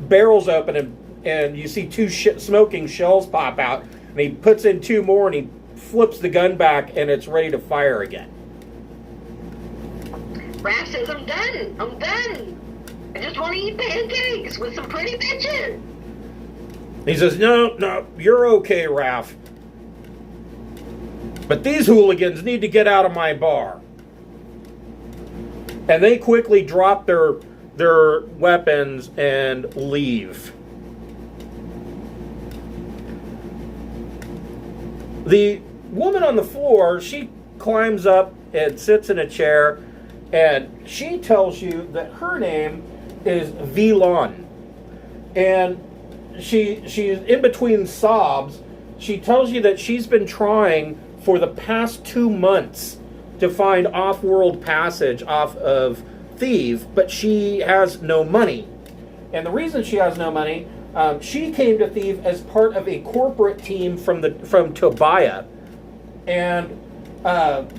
barrels open, and you see two smoking shells pop out. And he puts in 2 more, and he flips the gun back, and it's ready to fire again. Raph says, I'm done. I just want to eat pancakes with some pretty bitches. He says, no, you're okay, Raph. But these hooligans need to get out of my bar. And they quickly drop their weapons and leave. The woman on the floor, she climbs up and sits in a chair, and she tells you that her name is Vilon. And she's in between sobs. She tells you that she's been trying for the past 2 months to find off-world passage off of Thieves, but she has no money. And the reason she has no money, she came to Thieves as part of a corporate team from Tobiah, and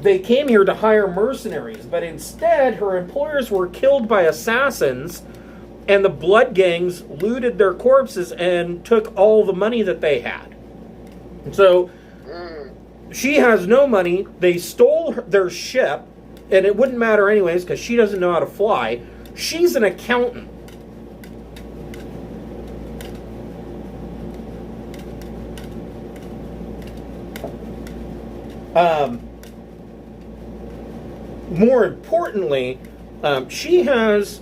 they came here to hire mercenaries, but instead her employers were killed by assassins, and the blood gangs looted their corpses and took all the money that they had. So she has no money. They stole their ship, and it wouldn't matter anyways because she doesn't know how to fly. She's an accountant. More importantly, she has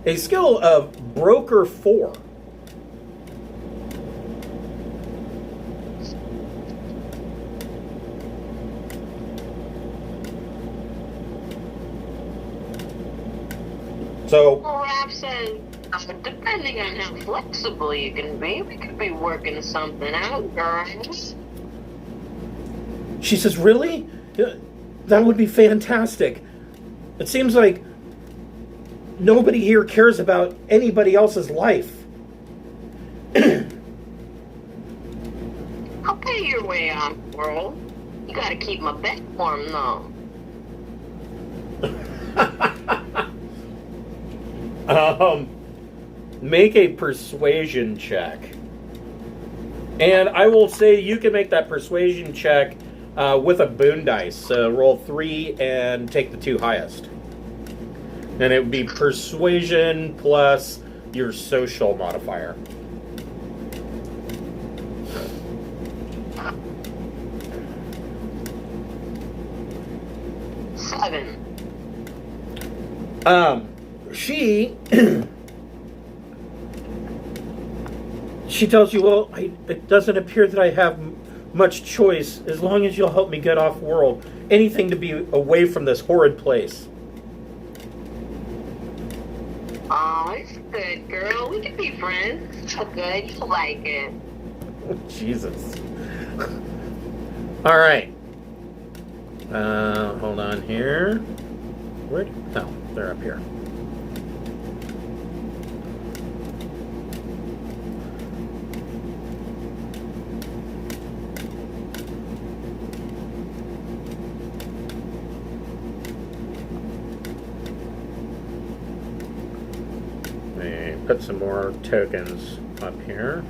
a skill of Broker 4. So, Raph says, depending on how flexible you can be, we could be working something out, girls. She says, really? That would be fantastic. It seems like nobody here cares about anybody else's life. I'll pay your way on, girl. You gotta keep my bed warm, though. Make a persuasion check. And I will say you can make that persuasion check with a boon dice. So roll 3 and take the 2 highest. And it would be persuasion plus your social modifier. Seven. She tells you, well, it doesn't appear that I have much choice as long as you'll help me get off world. Anything to be away from this horrid place. Oh, it's good, girl. We can be friends. So good. You like it. Jesus. All right. Hold on here. Where? Oh, they're up here. Put some more tokens up here.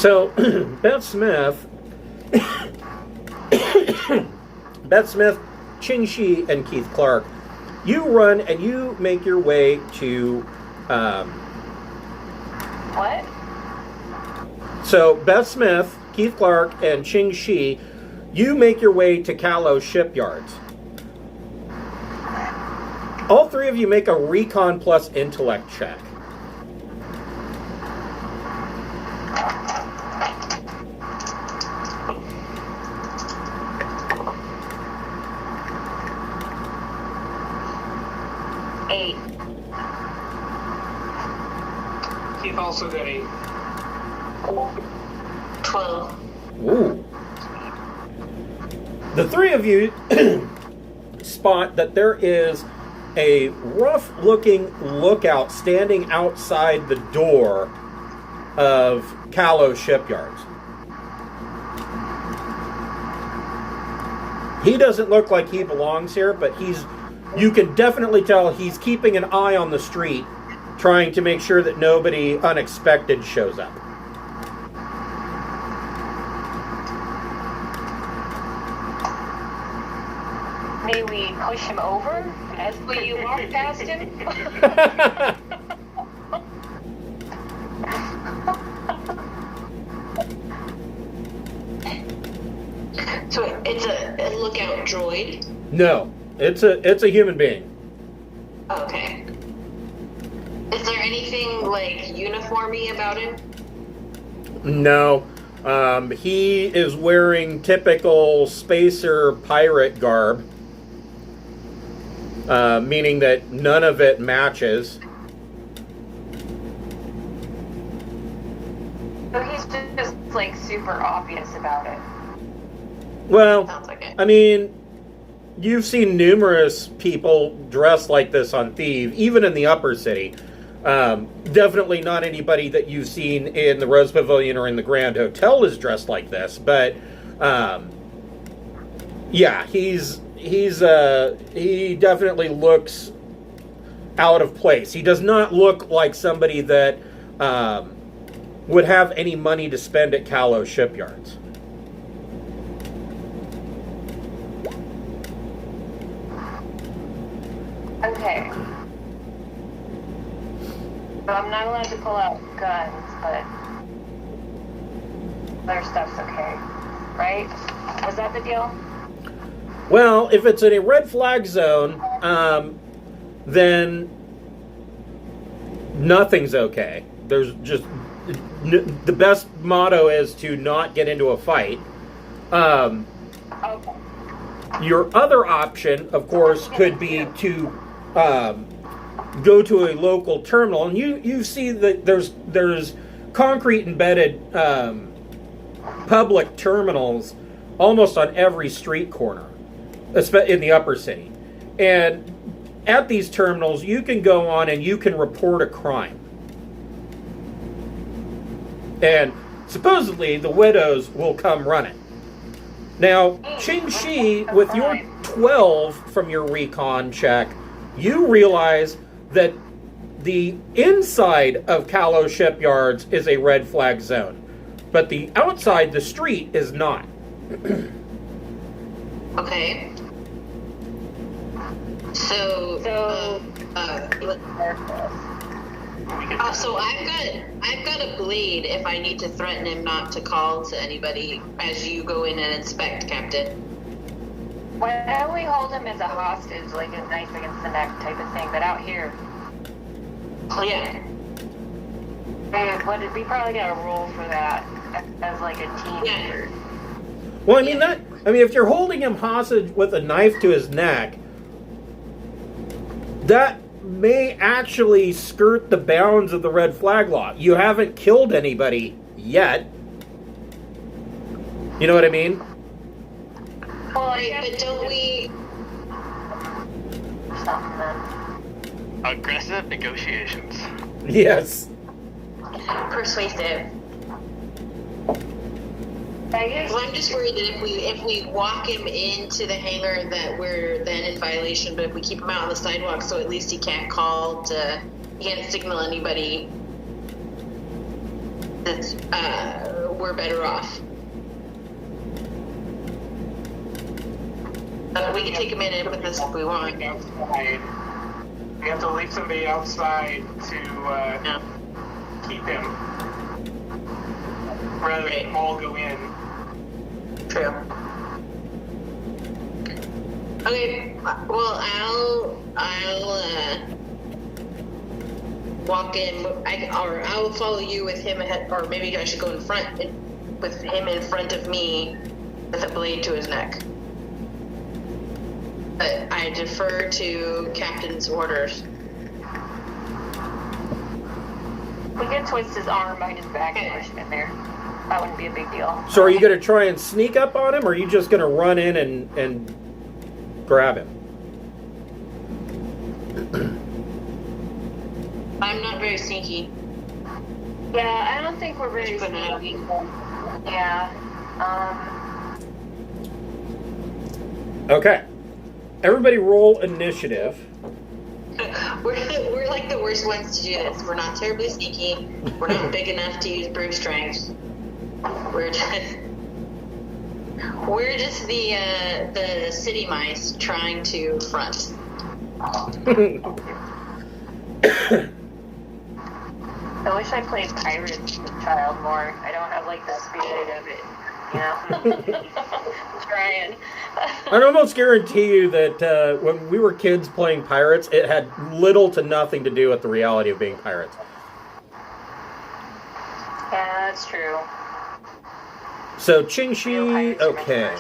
So, Beth Smith, Ching Shihh, and Keith Clark, you run and you make your way to... What? So, Beth Smith, Keith Clark, and Ching Shihh, you make your way to Callow Shipyards. All three of you make a recon plus intellect check. Eight. Keith also got 8. 12. Ooh. The three of you spot that there is a rough-looking lookout standing outside the door of Callow Shipyards. He doesn't look like he belongs here, but you can definitely tell he's keeping an eye on the street, trying to make sure that nobody unexpected shows up. May we push him over as you walk past him? So it's a lookout droid? No, it's a human being. Okay. Is there anything, like, uniformy about him? No. He is wearing typical spacer pirate garb, meaning that none of it matches. So he's just like super obvious about it. Well, Sounds like it. I mean, you've seen numerous people dressed like this on Thieves, even in the upper city. Definitely not anybody that you've seen in the Rose Pavilion or in the Grand Hotel is dressed like this, but yeah, he definitely looks out of place. He does not look like somebody that would have any money to spend at Callow Shipyards. Okay. So I'm not allowed to pull out guns, but other stuff's okay, right? Was that the deal? Well, if it's in a red flag zone, then nothing's okay. There's just the best motto is to not get into a fight. Okay. Your other option, of course, could be to go to a local terminal, and you see that there's concrete embedded public terminals almost on every street corner in the upper city. And at these terminals, you can go on and you can report a crime. And supposedly the widows will come running. Now, Ching Shihh, with your 12 from your recon check, you realize that the inside of Callow Shipyards is a red flag zone, but the outside, the street, is not. Okay. So I've got a blade if I need to threaten him not to call to anybody as you go in and inspect, Captain. Why don't we hold him as a hostage, like a knife against the neck type of thing, but out here? Oh yeah. We probably got a rule for that as like a team effort. Well, I mean if you're holding him hostage with a knife to his neck, that may actually skirt the bounds of the red flag law. You haven't killed anybody yet. You know what I mean? Well, Right, but don't we... Something then. Aggressive negotiations. Yes. Persuasive. I guess. Well, I'm just worried that if we walk him into the hangar, that we're then in violation. But if we keep him out on the sidewalk, so at least he can't he can't signal anybody that's we're better off. We can take a minute with this if we want. Outside. We have to leave somebody outside to keep him. Rather than all go in. True. Okay, well, I'll walk in, or I'll follow you with him ahead, or maybe I should go in front with him in front of me with a blade to his neck. But I defer to Captain's orders. We could twist his arm behind his back and push him in there. That wouldn't be a big deal. So are you going to try and sneak up on him, or are you just going to run in and grab him? I'm not very sneaky. Yeah, I don't think we're very sneaky. Yeah. Okay. Everybody roll initiative. We're like the worst ones to do this. We're not terribly sneaky. We're not big enough to use brute strength. We're just the city mice trying to front. I wish I played pirates as a child more. I don't have like the spirit of it, you know. Trying. I'd almost guarantee you that when we were kids playing pirates, it had little to nothing to do with the reality of being pirates. Yeah, that's true. So Ching Shihh, okay.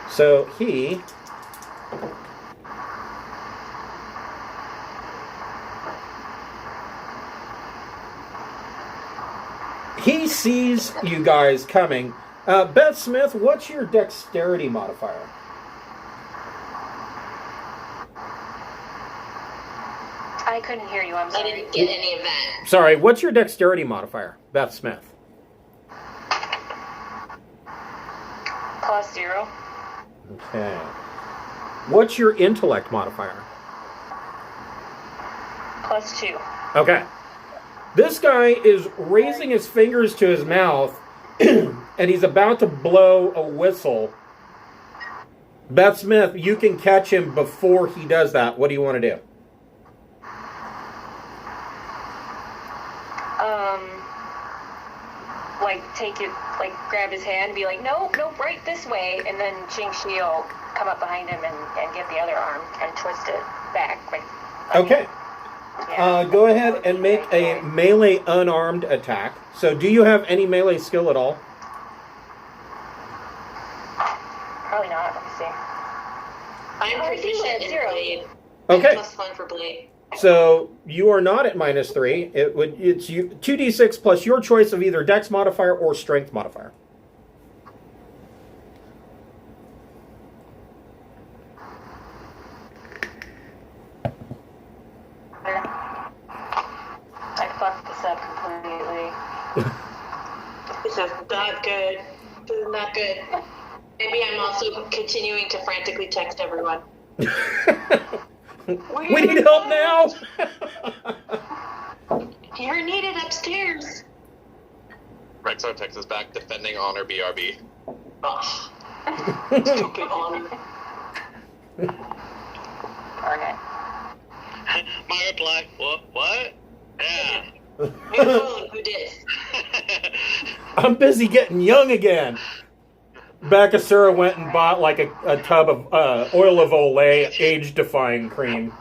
So he sees you guys coming. Beth Smith, what's your dexterity modifier? I couldn't hear you, I'm I sorry. didn't get any of that. Sorry, what's your dexterity modifier, Beth Smith? +0. Okay. What's your intellect modifier? +2. Okay. This guy is raising his fingers to his mouth, and he's about to blow a whistle. Beth Smith, you can catch him before he does that. What do you want to do? Like, take it, like, grab his hand and be like, nope, right this way. And then Ching Shihh will come up behind him and get the other arm and twist it back. Like, Okay. yeah. Go ahead and make a melee unarmed attack. So do you have any melee skill at all? Probably not, let me see. I'm proficient in 0. blade. Okay. +1 for blade. So you are not at -3. It's you 2d6 plus your choice of either dex modifier or strength modifier. I fucked this up completely. This is not good. This is not good. Maybe I'm also continuing to frantically text everyone. We need help now. You're needed upstairs. Rexar takes us back, defending honor BRB. Ugh. Stupid honor. Okay. My reply, what? Yeah. Who did? I'm busy getting young again. Bakasura went and bought like a tub of oil of Olay age-defying cream.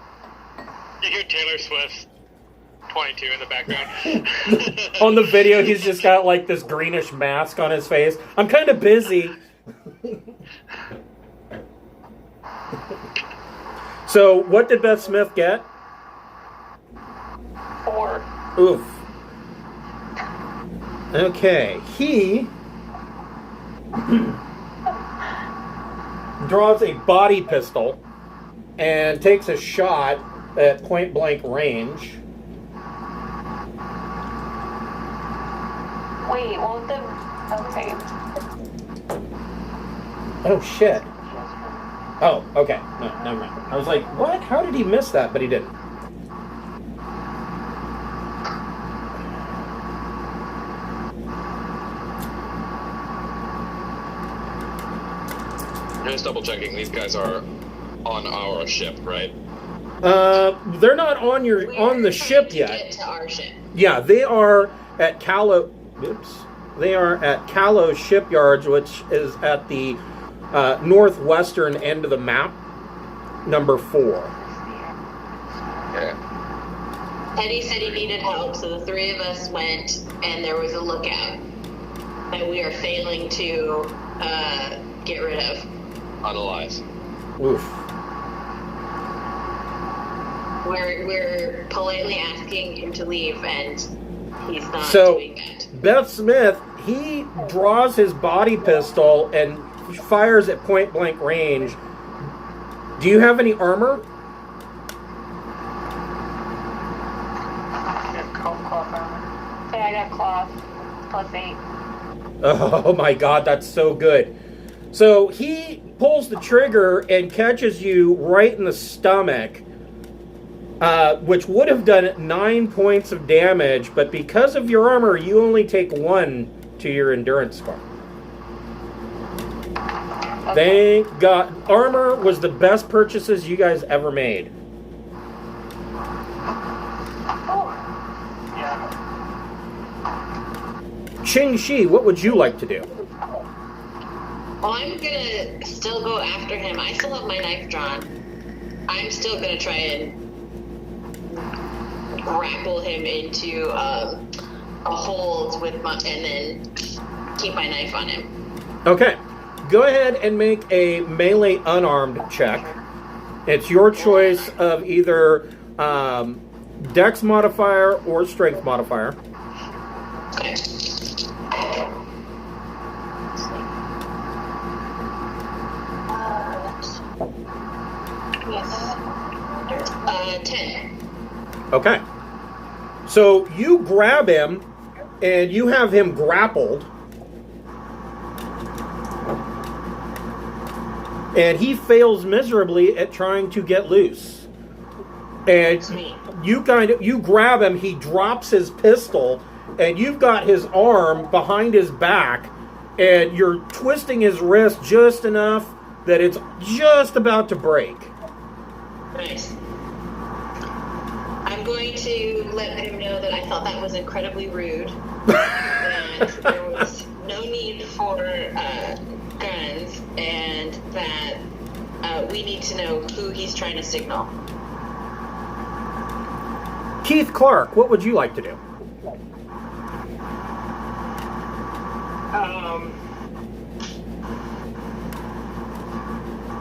You hear Taylor Swift 22 in the background. On the video, he's just got like this greenish mask on his face. I'm kind of busy. So, what did Beth Smith get? 4. Oof. Okay, he draws a body pistol and takes a shot at point blank range. Wait, won't the... Okay. Oh shit. Oh, okay. No, never mind. I was like, what? How did he miss that? But he didn't. just double checking. These guys are on our ship, right? They're not on the ship yet. Get to our ship. Yeah, they are at Callow. Oops. They are at Callow Shipyards, which is at the northwestern end of the map, number 4. Okay. Teddy said he needed help, so the 3 of us went, and there was a lookout that we are failing to get rid of. Analyze. Oof. We're politely asking him to leave, and he's not doing that. Beth Smith, he draws his body pistol and fires at point blank range. Do you have any armor? Cloth armor. Yeah, I got cloth. +8. Oh my god, that's so good. So he pulls the trigger and catches you right in the stomach, which would have done 9 points of damage, but because of your armor, you only take 1 to your endurance score. Okay. Thank God. Armor was the best purchases you guys ever made. Oh, Yeah. Ching Shihh, what would you like to do? Well, I'm gonna still go after him. I still have my knife drawn. I'm still gonna try and grapple him into a hold with and then keep my knife on him. Okay. Go ahead and make a melee unarmed check. It's your choice of either dex modifier or strength modifier. Okay. yes. 10. Okay. So you grab him and you have him grappled. And he fails miserably at trying to get loose. And you grab him, he drops his pistol, and you've got his arm behind his back, and you're twisting his wrist just enough that it's just about to break. Nice. I'm going to let him know that I thought that was incredibly rude. That there was no need for guns, and that we need to know who he's trying to signal. Keith Clark, what would you like to do?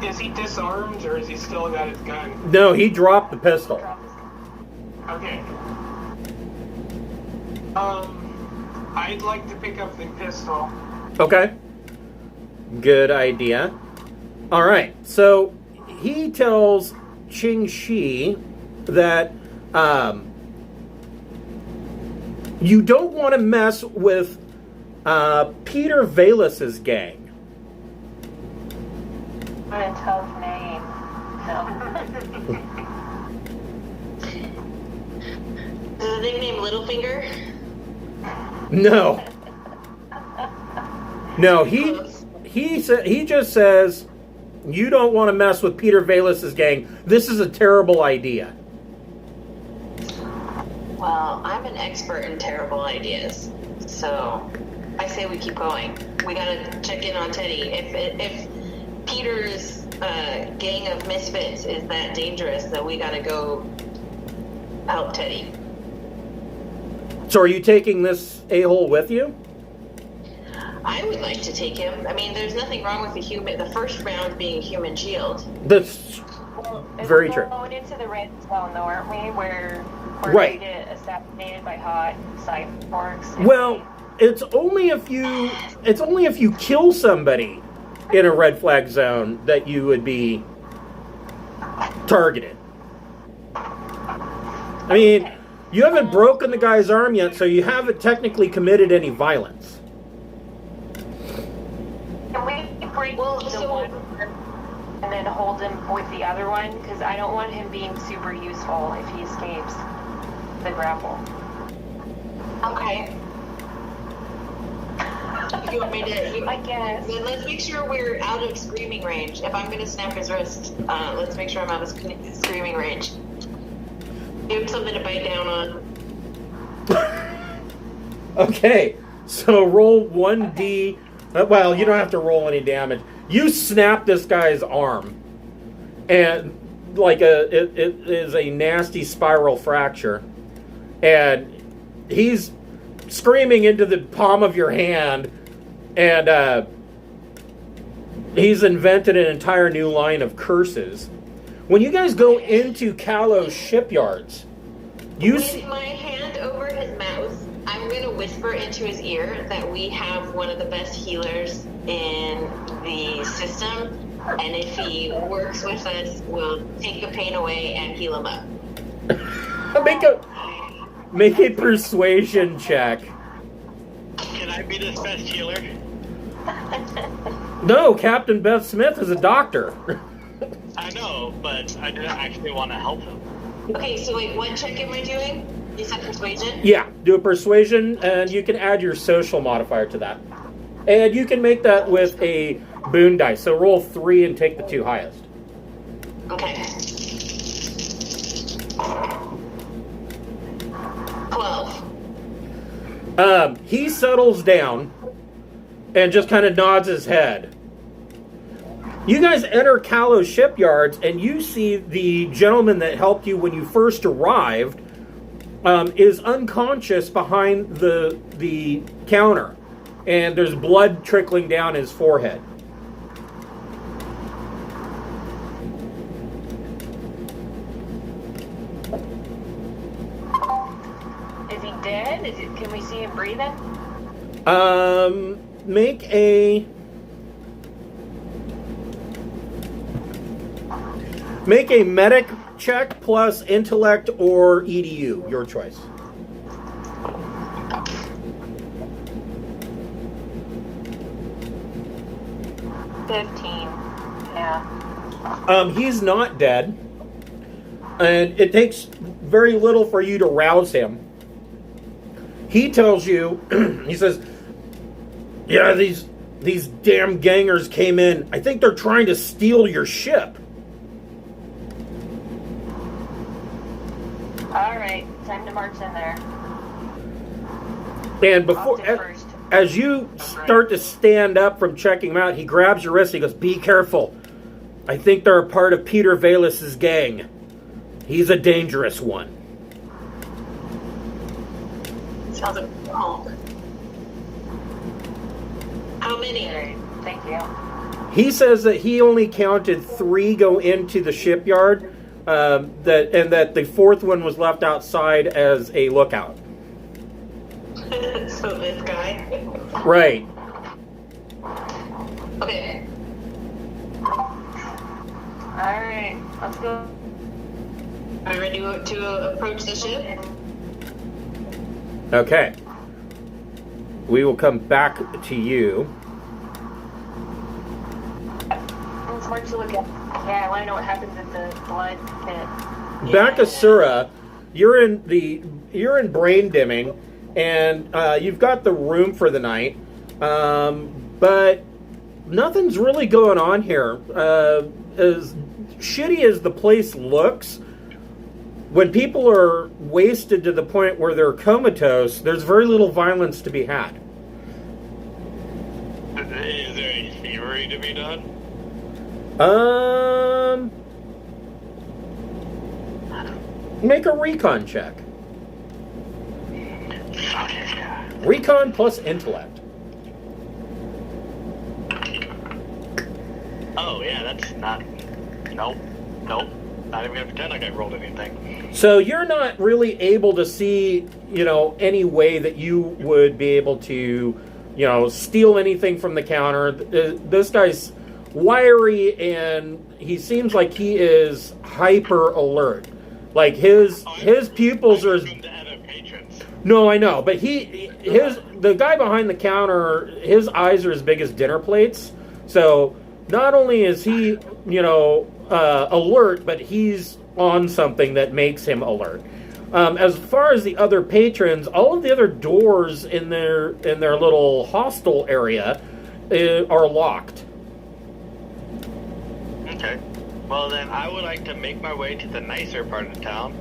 Is he disarmed, or has he still got his gun? No, he dropped the pistol. Okay. I'd like to pick up the pistol. Okay. Good idea. All right. So he tells Ching Shihh that you don't want to mess with Petyr Vallis' gang. What a tough name. No. Is the nickname Littlefinger? No. No, he just says you don't want to mess with Petyr Vallis' gang. This is a terrible idea. Well, I'm an expert in terrible ideas, so I say we keep going. We gotta check in on Teddy. If Peter's gang of misfits is that dangerous, then we gotta go help Teddy. So are you taking this a-hole with you? I would like to take him. I mean, there's nothing wrong with the first round being human shield. That's very true. We're going into the red zone, though, aren't we? Where we're Right. going to get assassinated by hot cyborgs. Well, it's only if you kill somebody in a red flag zone that you would be targeted. I mean, you haven't broken the guy's arm yet, so you haven't technically committed any violence. Can we break the one and then hold him with the other one? Because I don't want him being super useful if he escapes the grapple. Okay. You want me to? I guess. Then let's make sure we're out of screaming range. If I'm going to snap his wrist, let's make sure I'm out of screaming range. Give him something to bite down on. Okay, so roll 1d. Well, you don't have to roll any damage. You snap this guy's arm, and like it is a nasty spiral fracture, and he's screaming into the palm of your hand, and he's invented an entire new line of curses. When you guys go into Callow's shipyards, With my hand over his mouth, I'm going to whisper into his ear that we have one of the best healers in the system, and if he works with us, we'll take the pain away and heal him up. make a persuasion check. Can I be this best healer? No, Captain Beth Smith is a doctor. I know, but I didn't actually want to help him. Okay, so wait, what check am I doing? You said persuasion? Yeah, do a persuasion, and you can add your social modifier to that. And you can make that with a boon dice. So roll 3 and take the 2 highest. Okay. 12. He settles down and just kind of nods his head. You guys enter Callow's shipyards, and you see the gentleman that helped you when you first arrived is unconscious behind the counter, and there's blood trickling down his forehead. Is he dead? Can we see him breathing? Make a medic check plus intellect or EDU, your choice. Yeah. He's not dead, and it takes very little for you to rouse him. He tells you, he says, "Yeah, these damn gangers came in. I think they're trying to steal your ship." All right, time to march in there. And before, as you start to stand up from checking him out, he grabs your wrist. He goes, "Be careful. I think they're a part of Petyr Vallis' gang. He's a dangerous one." Sounds like wrong. How many? All right, thank you. He says that he only counted 3 go into the shipyard, that the 4th one was left outside as a lookout. So this guy? Right. Okay. All right, let's go. Are we ready to approach the ship? Okay. We will come back to you. Let's march to look at. Yeah, I want to know what happens at the blood pit. Bakasura, you're in brain dimming, and you've got the room for the night, but nothing's really going on here. As shitty as the place looks, when people are wasted to the point where they're comatose, there's very little violence to be had. Is there any thievery to be done? Make a recon check. Recon plus intellect. Oh, yeah, that's not... Nope. Not even gonna pretend like I rolled anything. So you're not really able to see, any way that you would be able to, steal anything from the counter. This guy's wiry, and he seems like he is hyper alert. Like his pupils are. No, I know, but the guy behind the counter, his eyes are as big as dinner plates. So not only is he, alert, but he's on something that makes him alert. As far as the other patrons, all of the other doors in their little hostel area are locked. Okay. Well, then I would like to make my way to the nicer part of town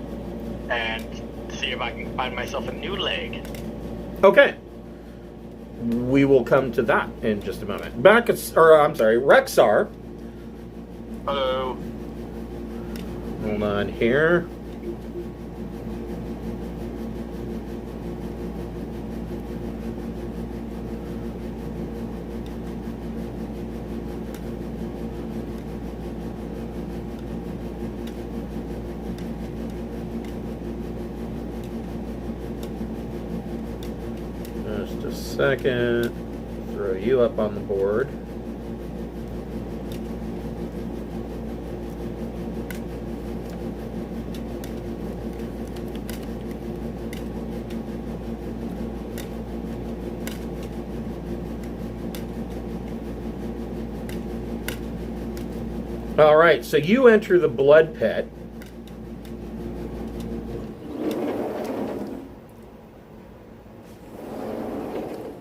and see if I can find myself a new leg. Okay. We will come to that in just a moment. Rexar. Hello. Hold on here. Just a second. Throw you up on the board. All right, so you enter the blood pit.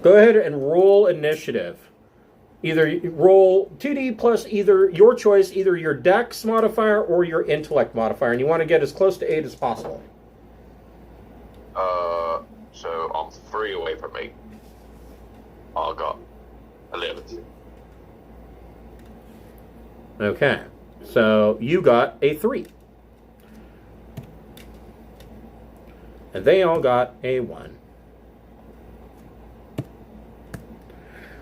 Go ahead and roll initiative. Either roll 2d plus either your choice, either your dex modifier or your intellect modifier, and you want to get as close to 8 as possible. So I'm 3 away from 8. I got 11. Okay, so you got a 3. And they all got a 1.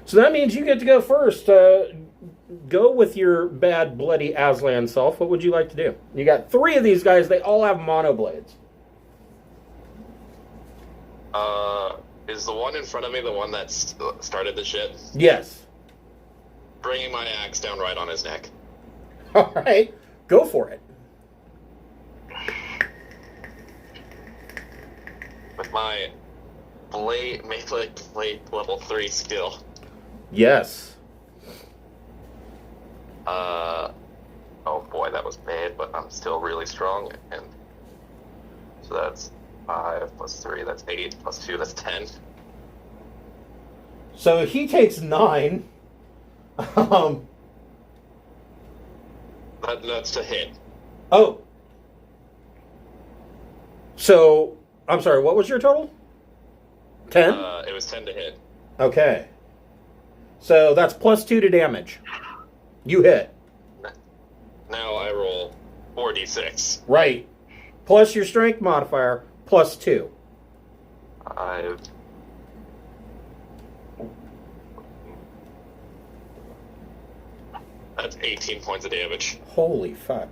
So that means you get to go first. Go with your bad, bloody Aslan self. What would you like to do? You got 3 of these guys. They all have monoblades. Is the one in front of me the one that started the shit? Yes. Bringing my axe down right on his neck. All right. Go for it. With my melee blade level 3 skill. Yes. Oh boy, that was bad, but I'm still really strong, and so that's 5 plus 3, that's 8 plus 2, that's 10. So he takes 9. That's to hit. Oh. So, I'm sorry, what was your total? 10? It was 10 to hit. Okay. So that's plus 2 to damage. You hit. Now I roll 4d6. Right. Plus your strength modifier, plus 2. 5. That's 18 points of damage. Holy fuck.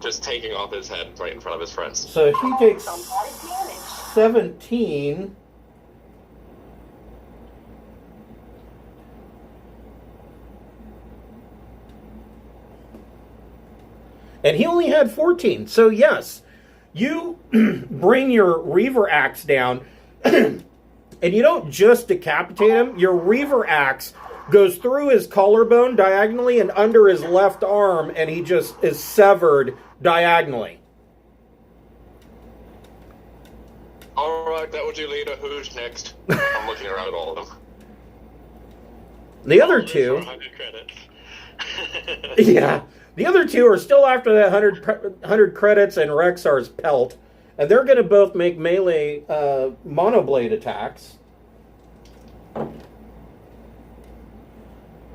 Just taking off his head right in front of his friends. So he takes 17. And he only had 14. So yes, you bring your Reaver Axe down, and you don't just decapitate him. Your Reaver Axe goes through his collarbone diagonally and under his left arm, and he just is severed diagonally. Alright, that would you, leader. Who's next? I'm looking around at all of them. The other two... 100 credits. Yeah. The other two are still after that 100 credits and Rexar's pelt. And they're going to both make melee monoblade attacks.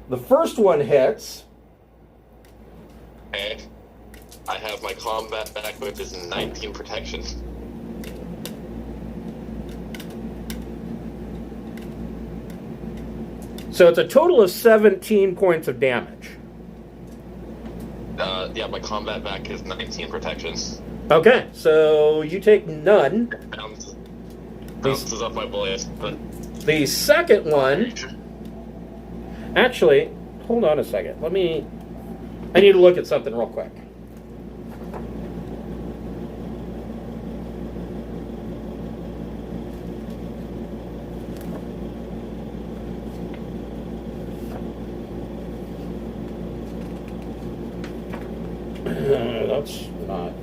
The first one hits. And I have my combat back, which is 19 protection. So it's a total of 17 points of damage. Yeah, my combat back is 19 protection. Okay, so you take none. Bounces off my blade. The second one... Actually, hold on a second. I need to look at something real quick. That's not...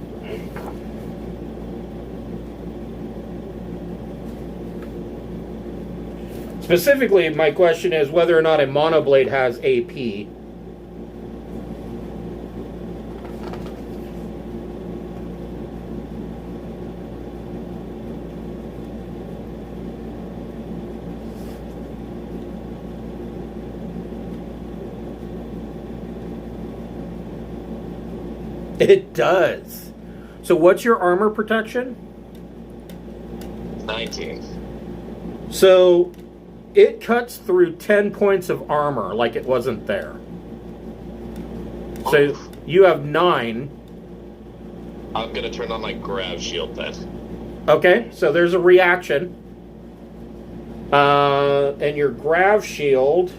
Specifically, my question is whether or not a monoblade has AP. It does. So what's your armor protection? 19. So it cuts through 10 points of armor like it wasn't there. So you have 9. I'm gonna turn on my grav shield then. Okay, so there's a reaction. And your grav shield...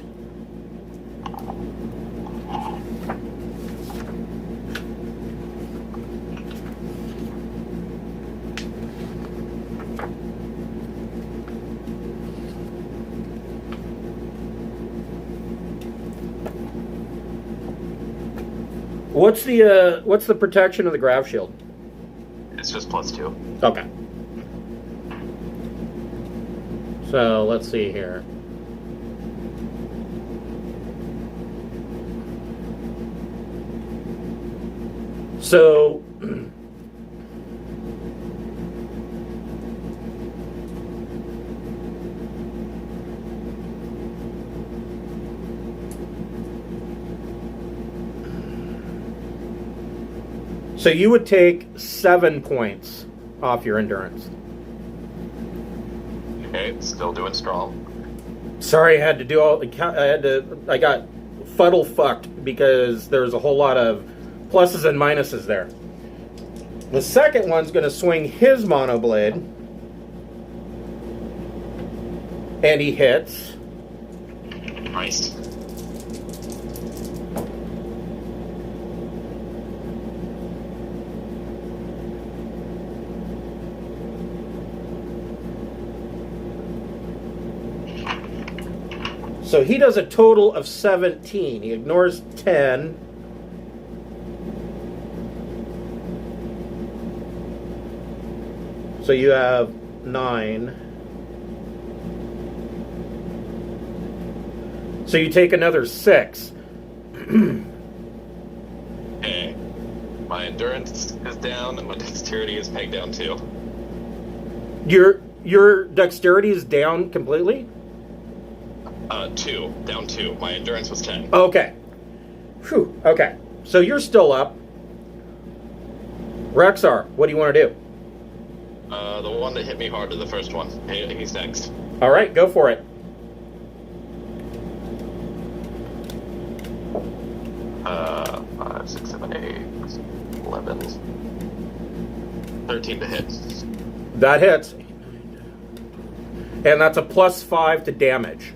What's the protection of the grav shield? It's just +2. Okay. So let's see here. So So you would take 7 points off your endurance. Okay, still doing strong. Sorry, I had to do I got fuddle fucked because there's a whole lot of pluses and minuses there. The second one's going to swing his monoblade. And he hits. Nice. So he does a total of 17. He ignores 10. So you have 9. So you take another 6. Okay. My endurance is down and my dexterity is pegged down too. Your dexterity is down completely? 2. Down 2. My endurance was 10. Okay. Whew. Okay. So you're still up. Rexar, what do you want to do? The one that hit me harder, the first one. He's next. All right, go for it. 5, 6, 7, 8, 11. 13 to hit. That hits. And that's a +5 to damage.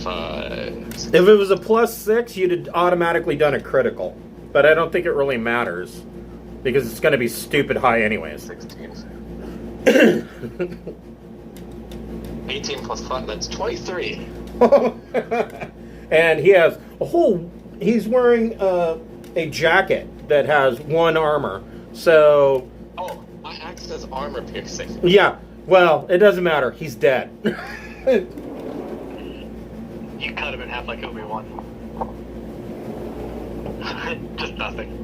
5. If it was a +6, you'd have automatically done a critical. But I don't think it really matters. Because it's going to be stupid high anyways. 16. 18 plus 5, that's 23. And he has a whole... He's wearing a jacket that has 1 armor. So... Oh, my axe says armor piercing. Yeah, well, it doesn't matter. He's dead. You cut him in half like Obi-Wan. Just nothing.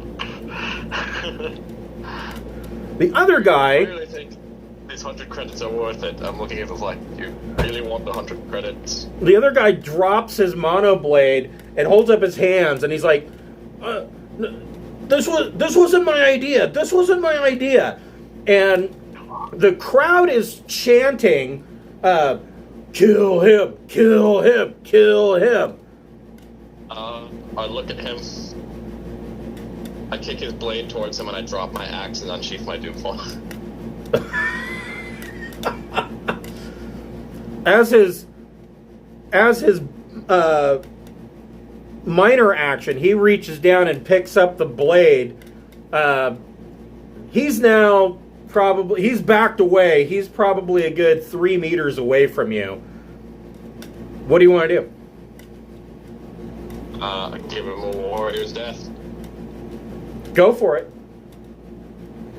The other I guy... really think these 100 credits are worth it. I'm looking at this like, you really want the 100 credits? The other guy drops his monoblade and holds up his hands, and he's like, "This wasn't my idea. This wasn't my idea." And the crowd is chanting, "Kill him! Kill him! Kill him!" I look at him. I kick his blade towards him, and I drop my axe and unsheath my doomfall. As his minor action, he reaches down and picks up the blade. He's now he's backed away. He's probably a good 3 meters away from you. What do you want to do? Give him a warrior's death. Go for it.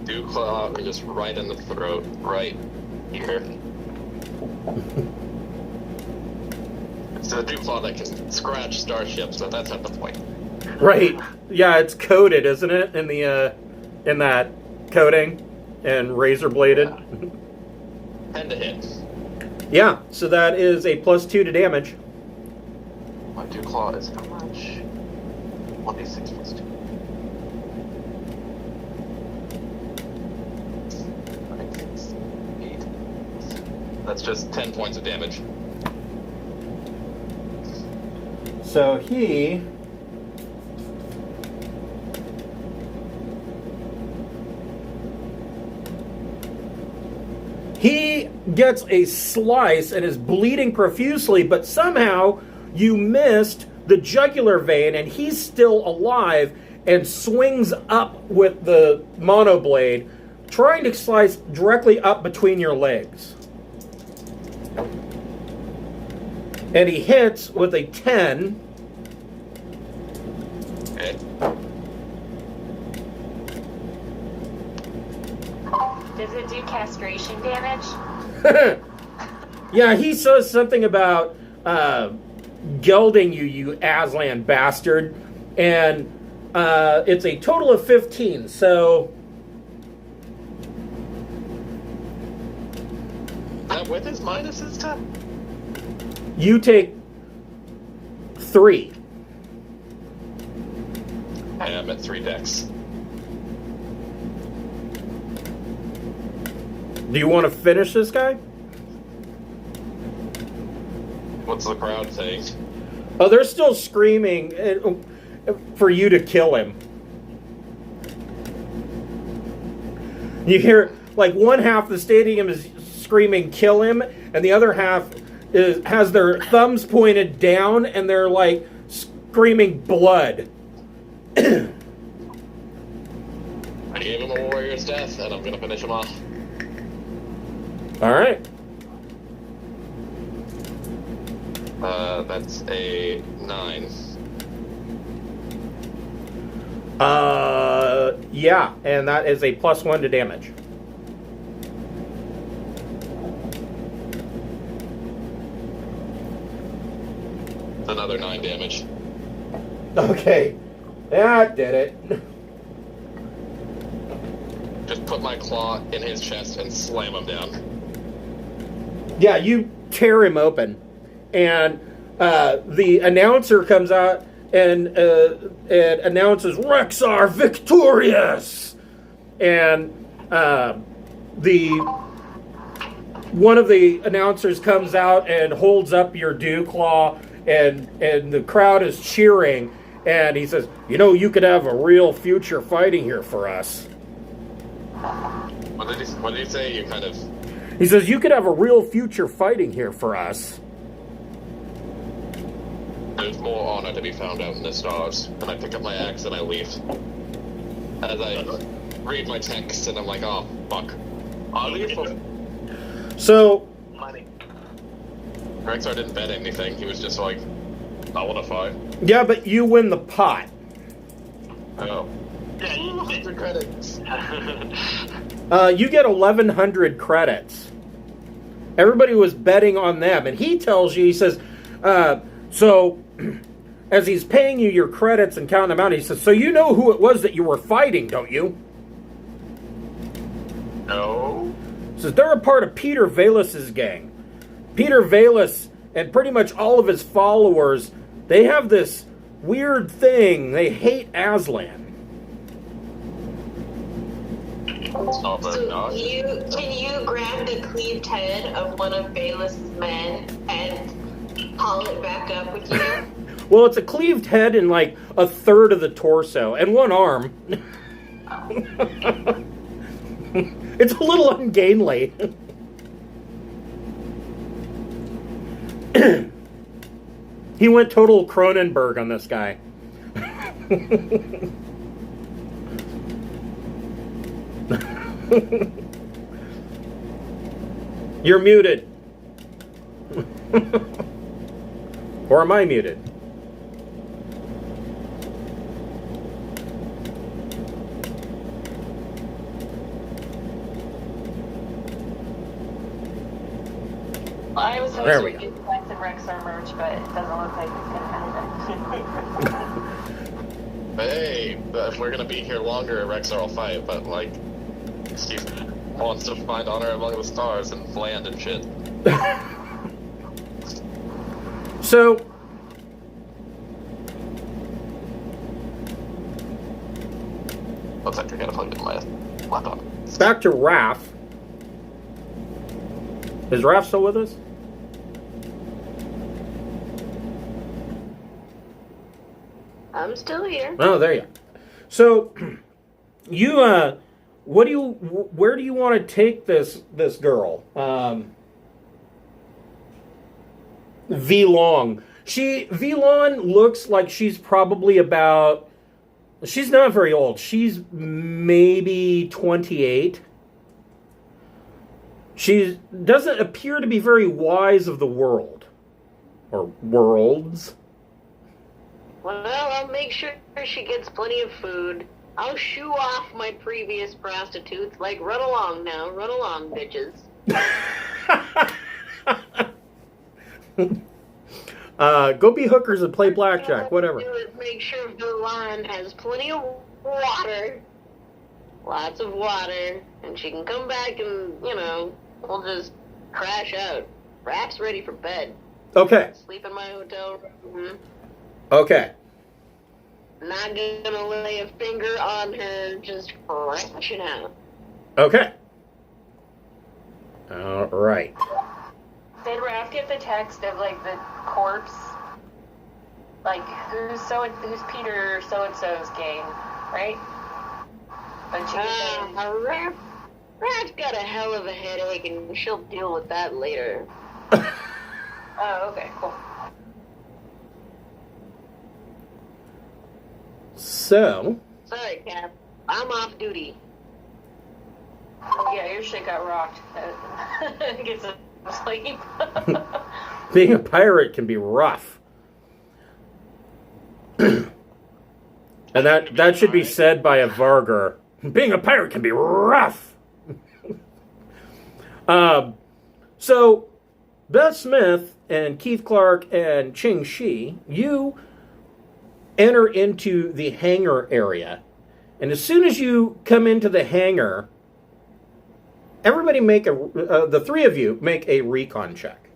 Dew claw, just right in the throat. Right. here. It's a Dewclaw that can scratch starships, but that's not the point. Right. Yeah, it's coated, isn't it? In that coating and razor bladed. 10 to hit. Yeah, so that is a +2 to damage. My Dewclaw is how much? 1d6 plus 2. That's just 10 points of damage. So he gets a slice and is bleeding profusely, but somehow you missed the jugular vein and he's still alive and swings up with the monoblade, trying to slice directly up between your legs. And he hits with a 10. Okay. Does it do castration damage? Yeah, he says something about gelding you, you Aslan bastard. And it's a total of 15, so... Is that with his minuses, stuff? You take 3. I am at 3 decks. Do you want to finish this guy? What's the crowd saying? Oh, they're still screaming for you to kill him. You hear, like, one half of the stadium is screaming, kill him, and the other half has their thumbs pointed down, and they're, like, screaming blood. I gave him a warrior's death, and I'm gonna finish him off. All right. That's a 9. Yeah, and that is a +1 to damage. Another 9 damage. Okay, that did it. Just put my claw in his chest and slam him down. Yeah, you tear him open, and the announcer comes out and announces Rexar victorious, and one of the announcers comes out and holds up your Dewclaw, and the crowd is cheering, and he says, "You know, you could have a real future fighting here for us." What did he say? You kind of... He says, "You could have a real future fighting here for us." There's more honor to be found out in the stars. And I pick up my axe and I leave. As I read my text and I'm like, oh, fuck. I'll leave for... So, Money. Rexar didn't bet anything. He was just like, I want to fight. yeah, but you win the pot. Oh. Yeah, you 100 credits. You get 1,100 credits. Everybody was betting on them, and he tells you, he says, so, as he's paying you your credits and counting them out, he says, so you know who it was that you were fighting, don't you? No. He says, they're a part of Petyr Vallis' gang. Petyr Vallis and pretty much all of his followers, they have this weird thing. They hate Aslan. So can you grab the cleaved head of one of Bayless's men and haul it back up with you? Well, it's a cleaved head and like a third of the torso and one arm. It's a little ungainly. He went total Cronenberg on this guy. You're muted. Or am I muted? just There wish we we go. could find some Rexar merch, but it doesn't look like it's gonna happen. Hey, if we're gonna be here longer, Rexar will fight, but like, Steve wants to find honor among the stars and land and shit. So, Looks like you're gonna plug in my laptop. back to Raph. Is Raph still with us? I'm still here. Oh, there you are. So, you, where do you want to take this girl? V-Long. V-Long looks like she's probably about, she's not very old. She's maybe 28. She doesn't appear to be very wise of the world. Or worlds. Well, I'll make sure she gets plenty of food. I'll shoo off my previous prostitutes. Like, run along now. Run along, bitches. Go be hookers and play blackjack, whatever. What I'll do is make sure the line has plenty of water. Lots of water. And she can come back and, we'll just crash out. Raph's ready for bed. Okay. Sleep in my hotel room. Okay. Not gonna lay a finger on her, just crashing out. Okay. All right. Did Raph get the text of like the corpse? Like who's Petyr so and so's gang, right? But she was Raph's got a hell of a headache, and she'll deal with that later. oh, okay, cool. So. Sorry, Cap. I'm off duty. Yeah, your shit got rocked. Get some sleep. Being a pirate can be rough. And that should be said by a Vargar. Being a pirate can be rough. So, Beth Smith and Keith Clark and Ching Shihh, you enter into the hangar area. And as soon as you come into the hangar, everybody make the three of you make a recon check.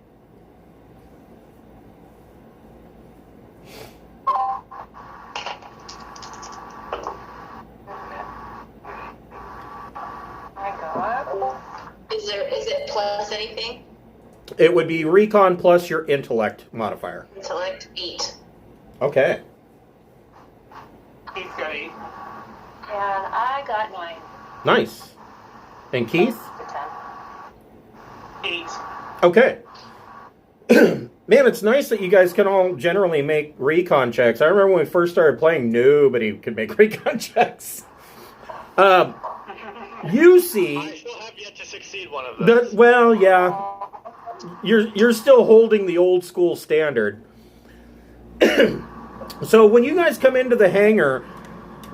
Is it plus anything? It would be recon plus your intellect modifier. Intellect 8. Okay. Keith got 8. And I got 9. Nice. And Keith? The 10. 8. Okay. Man, it's nice that you guys can all generally make recon checks. I remember when we first started playing, nobody could make recon checks. You see... I still have yet to succeed one of those. Well, yeah. You're still holding the old school standard. So when you guys come into the hangar,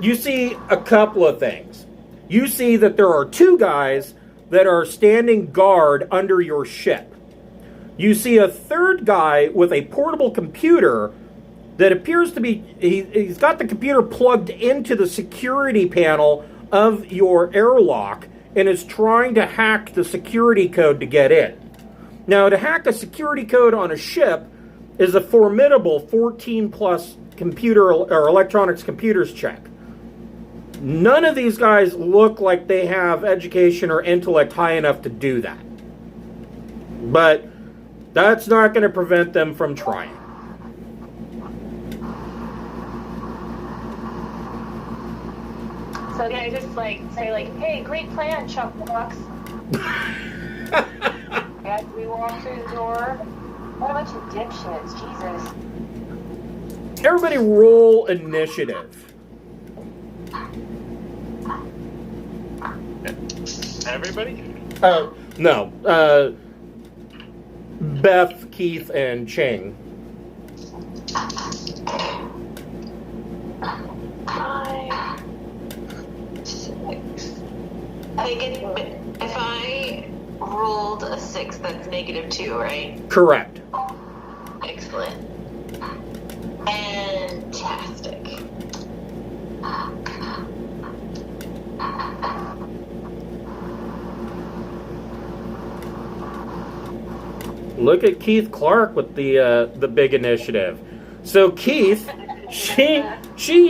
you see a couple of things. You see that there are 2 guys that are standing guard under your ship. You see a 3rd guy with a portable computer that appears to be... He's got the computer plugged into the security panel of your airlock and is trying to hack the security code to get in. Now, to hack a security code on a ship is a formidable 14-plus computer or electronics computers check. None of these guys look like they have education or intellect high enough to do that. But that's not going to prevent them from trying. So yeah, I just say hey, great plan, Chuck Box. As we walk through the door, what a bunch of dipshits, Jesus. Everybody roll initiative. Everybody? No. Beth, Keith, and Ching. 5, 6. I think if I rolled a 6. That's -2, right? Correct. Excellent. Fantastic. Look at Keith Clark with the big initiative. So Keith, she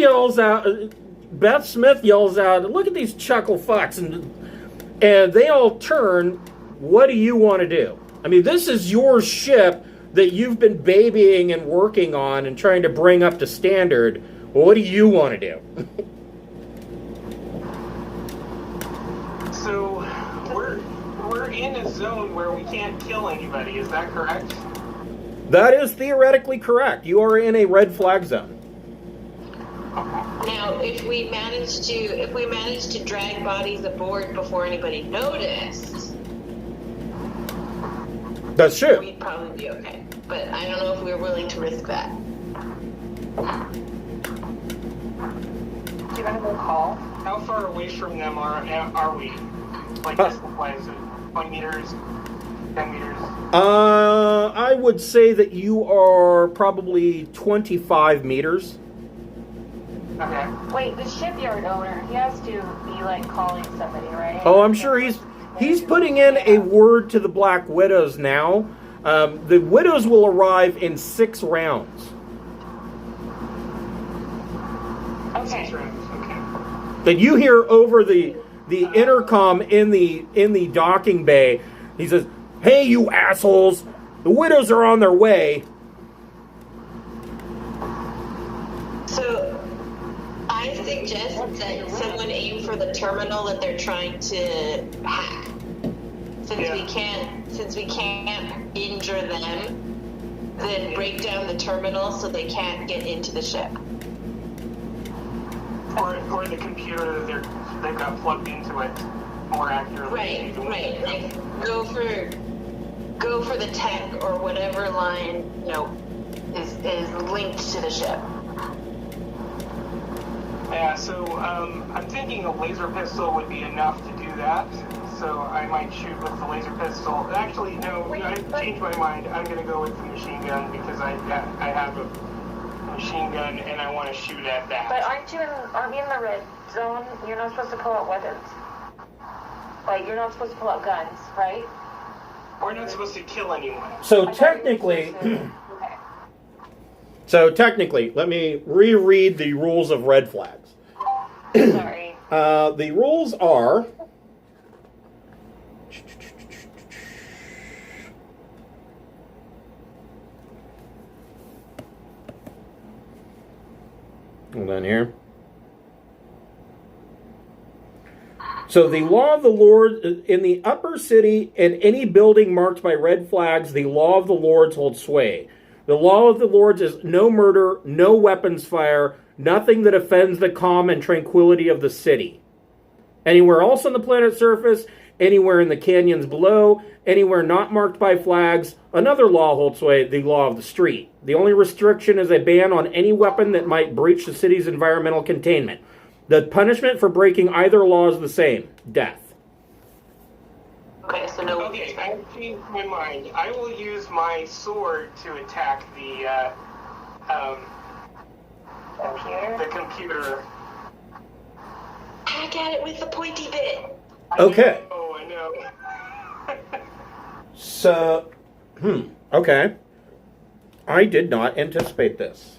yells out. Beth Smith yells out, "Look at these chuckle fucks!" And they all turn. What do you want to do? I mean, this is your ship that you've been babying and working on and trying to bring up to standard. What do you want to do? So we're in a zone where we can't kill anybody. Is that correct? That is theoretically correct. You are in a red flag zone. Now, if we manage to drag bodies aboard before anybody noticed, That's true. we'd probably be okay. But I don't know if we're willing to risk that. Do you want to go call? How far away from them are we? Like distance-wise, 20 meters, 10 meters. I would say that you are probably 25 meters. Okay. Wait, the shipyard owner, he has to be like calling somebody, right? Oh, I'm sure he's putting in a word to the Black Widows now. The Widows will arrive in 6 rounds. Okay. 6 rounds. Okay. That you hear over the intercom in the docking bay. He says, "Hey, you assholes! The Widows are on their way." So, I suggest that someone aim for the terminal that they're trying to hack. Since we can't injure them, then break down the terminal so they can't get into the ship. Or the computer that they've got plugged into it more accurately. Right. Like, go for the tech or whatever line is linked to the ship. Yeah, so I'm thinking a laser pistol would be enough to do that. So I might shoot with the laser pistol. Actually, no, I changed my mind. I'm going to go with the machine gun because I have a machine gun and I want to shoot at that. But aren't you in the red zone? You're not supposed to pull out weapons. Like, you're not supposed to pull out guns, right? We're not supposed to kill anyone. So I thought you were technically, supposed to- okay. let me reread the rules of red flags. Sorry. The rules are. Hold on here. So the law of the Lord in the upper city and any building marked by red flags, the law of the Lords holds sway. The law of the Lords is no murder, no weapons fire, nothing that offends the calm and tranquility of the city. Anywhere else on the planet's surface, anywhere in the canyons below, anywhere not marked by flags, another law holds sway, the law of the street. The only restriction is a ban on any weapon that might breach the city's environmental containment. The punishment for breaking either law is the same, death. Okay, so no. Okay, I changed my mind. I will use my sword to attack the computer. Hack at it with the pointy bit. Okay. Oh, I know. So, okay. I did not anticipate this.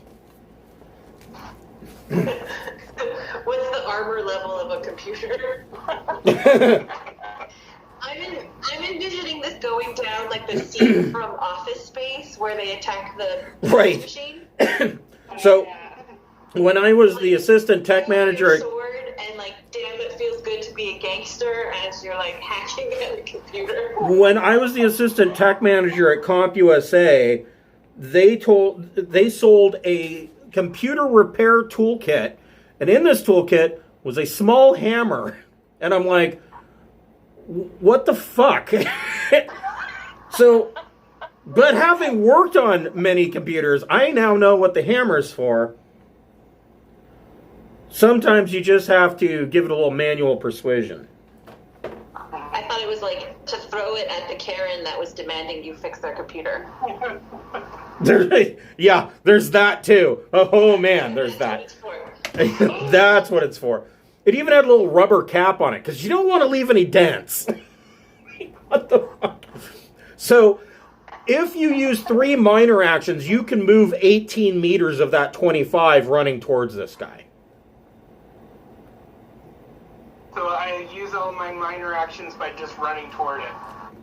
What's the armor level of a computer? I'm envisioning this going down like the scene from Office Space where they attack the Right. machine. So, when I was the assistant tech manager at sword and like, damn, it feels good to be a gangster as you're like hacking at the computer. When I was the assistant tech manager at CompUSA, they sold a computer repair toolkit, and in this toolkit was a small hammer, and I'm like, what the fuck? So, but having worked on many computers, I now know what the hammer's for. Sometimes you just have to give it a little manual persuasion. I thought it was like to throw it at the Karen that was demanding you fix their computer. Yeah, there's that too. Oh man, there's that. That's what it's for. It even had a little rubber cap on it because you don't want to leave any dents. What the fuck? So, if you use 3 minor actions, you can move 18 meters of that 25 running towards this guy. So I use all my minor actions by just running toward it.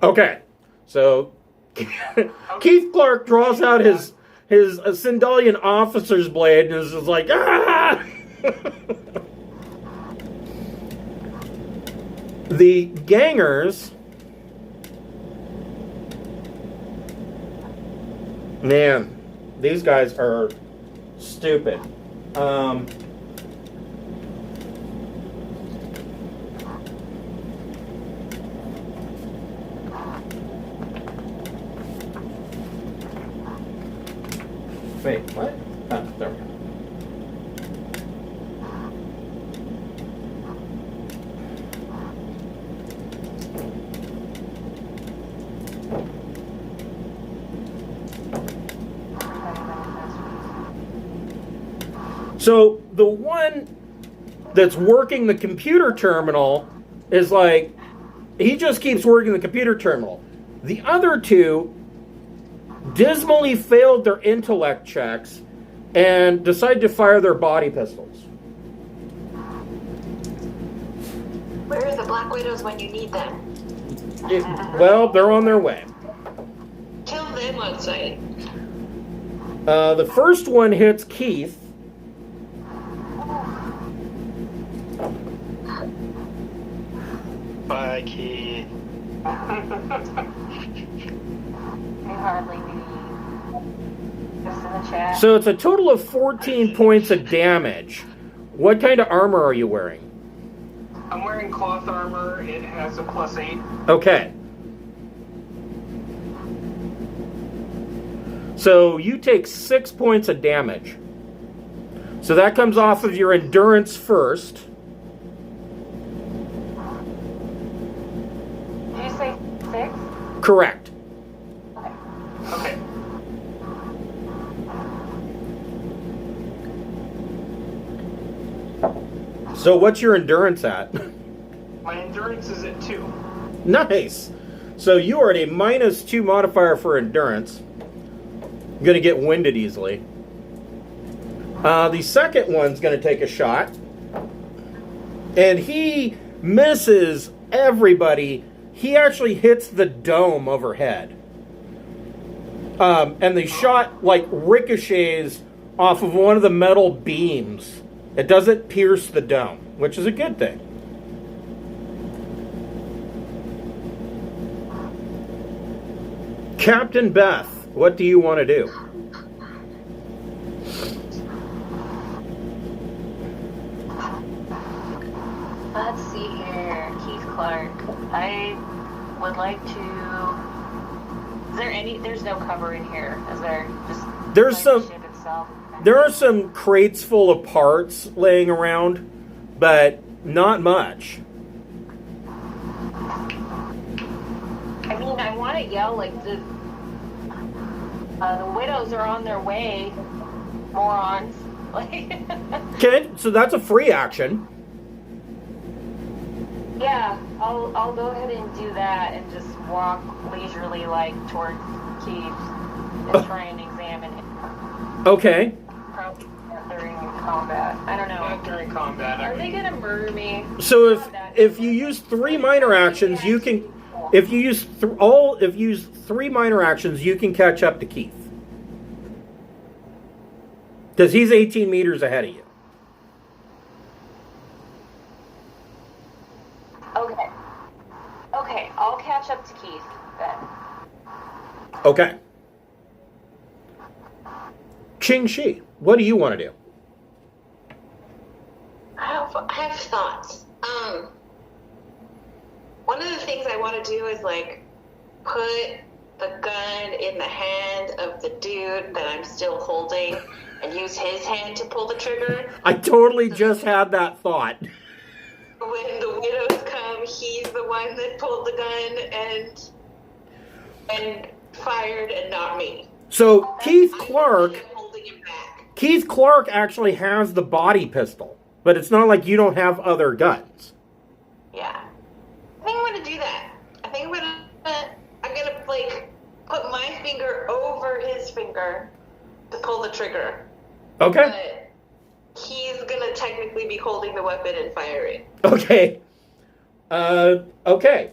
Okay, so Keith Clark draws out his Sindalian officer's blade and is just like, ah! The gangers, man, these guys are stupid. Wait, what? Oh, there we go. So the one that's working the computer terminal is like, he just keeps working the computer terminal. The other two dismally failed their intellect checks and decided to fire their body pistols. Where are the Black Widows when you need them? Well, they're on their way. Kill them on sight. The first one hits Keith. Bye, Keith. I hardly need just in the chat. So it's a total of 14 points of damage. What kind of armor are you wearing? I'm wearing cloth armor. It has a +8. Okay. So you take 6 points of damage. So that comes off of your endurance first. Did you say 6? Correct. Okay. So what's your endurance at? My endurance is at 2. Nice. So you are at a -2 modifier for endurance. I'm going to get winded easily. The second one's going to take a shot. And he misses everybody. He actually hits the dome overhead. And the shot, like, ricochets off of one of the metal beams. It doesn't pierce the dome, which is a good thing. Captain Beth, what do you want to do? Let's see here. Keith Clark. I would like to... Is there any... There's no cover in here, is there? Just There's like some... the ship itself? There are some crates full of parts laying around, but not much. I mean, I want to yell like the widows are on their way, morons. Like, Okay, so that's a free action. yeah, I'll go ahead and do that and just walk leisurely like towards Keith and try and examine it. Okay. Probably not during combat. I don't know. Not during combat. Are they gonna murder me? So if you use 3 minor actions, you can. If you use 3 minor actions, you can catch up to Keith. Because he's 18 meters ahead of you. Okay, I'll catch up to Keith then. Okay. Ching Shihh, what do you want to do? I have thoughts. One of the things I want to do is like put the gun in the hand of the dude that I'm still holding and use his hand to pull the trigger. I totally just had that thought. When the widows come, he's the one that pulled the gun and fired, and not me. So Keith I'm Clark holding him back. Keith Clark actually has the body pistol, but it's not like you don't have other guns. Yeah. I think I'm gonna do that. I think I'm gonna like put my finger over his finger to pull the trigger. Okay. But he's gonna technically be holding the weapon and firing. Okay. Okay.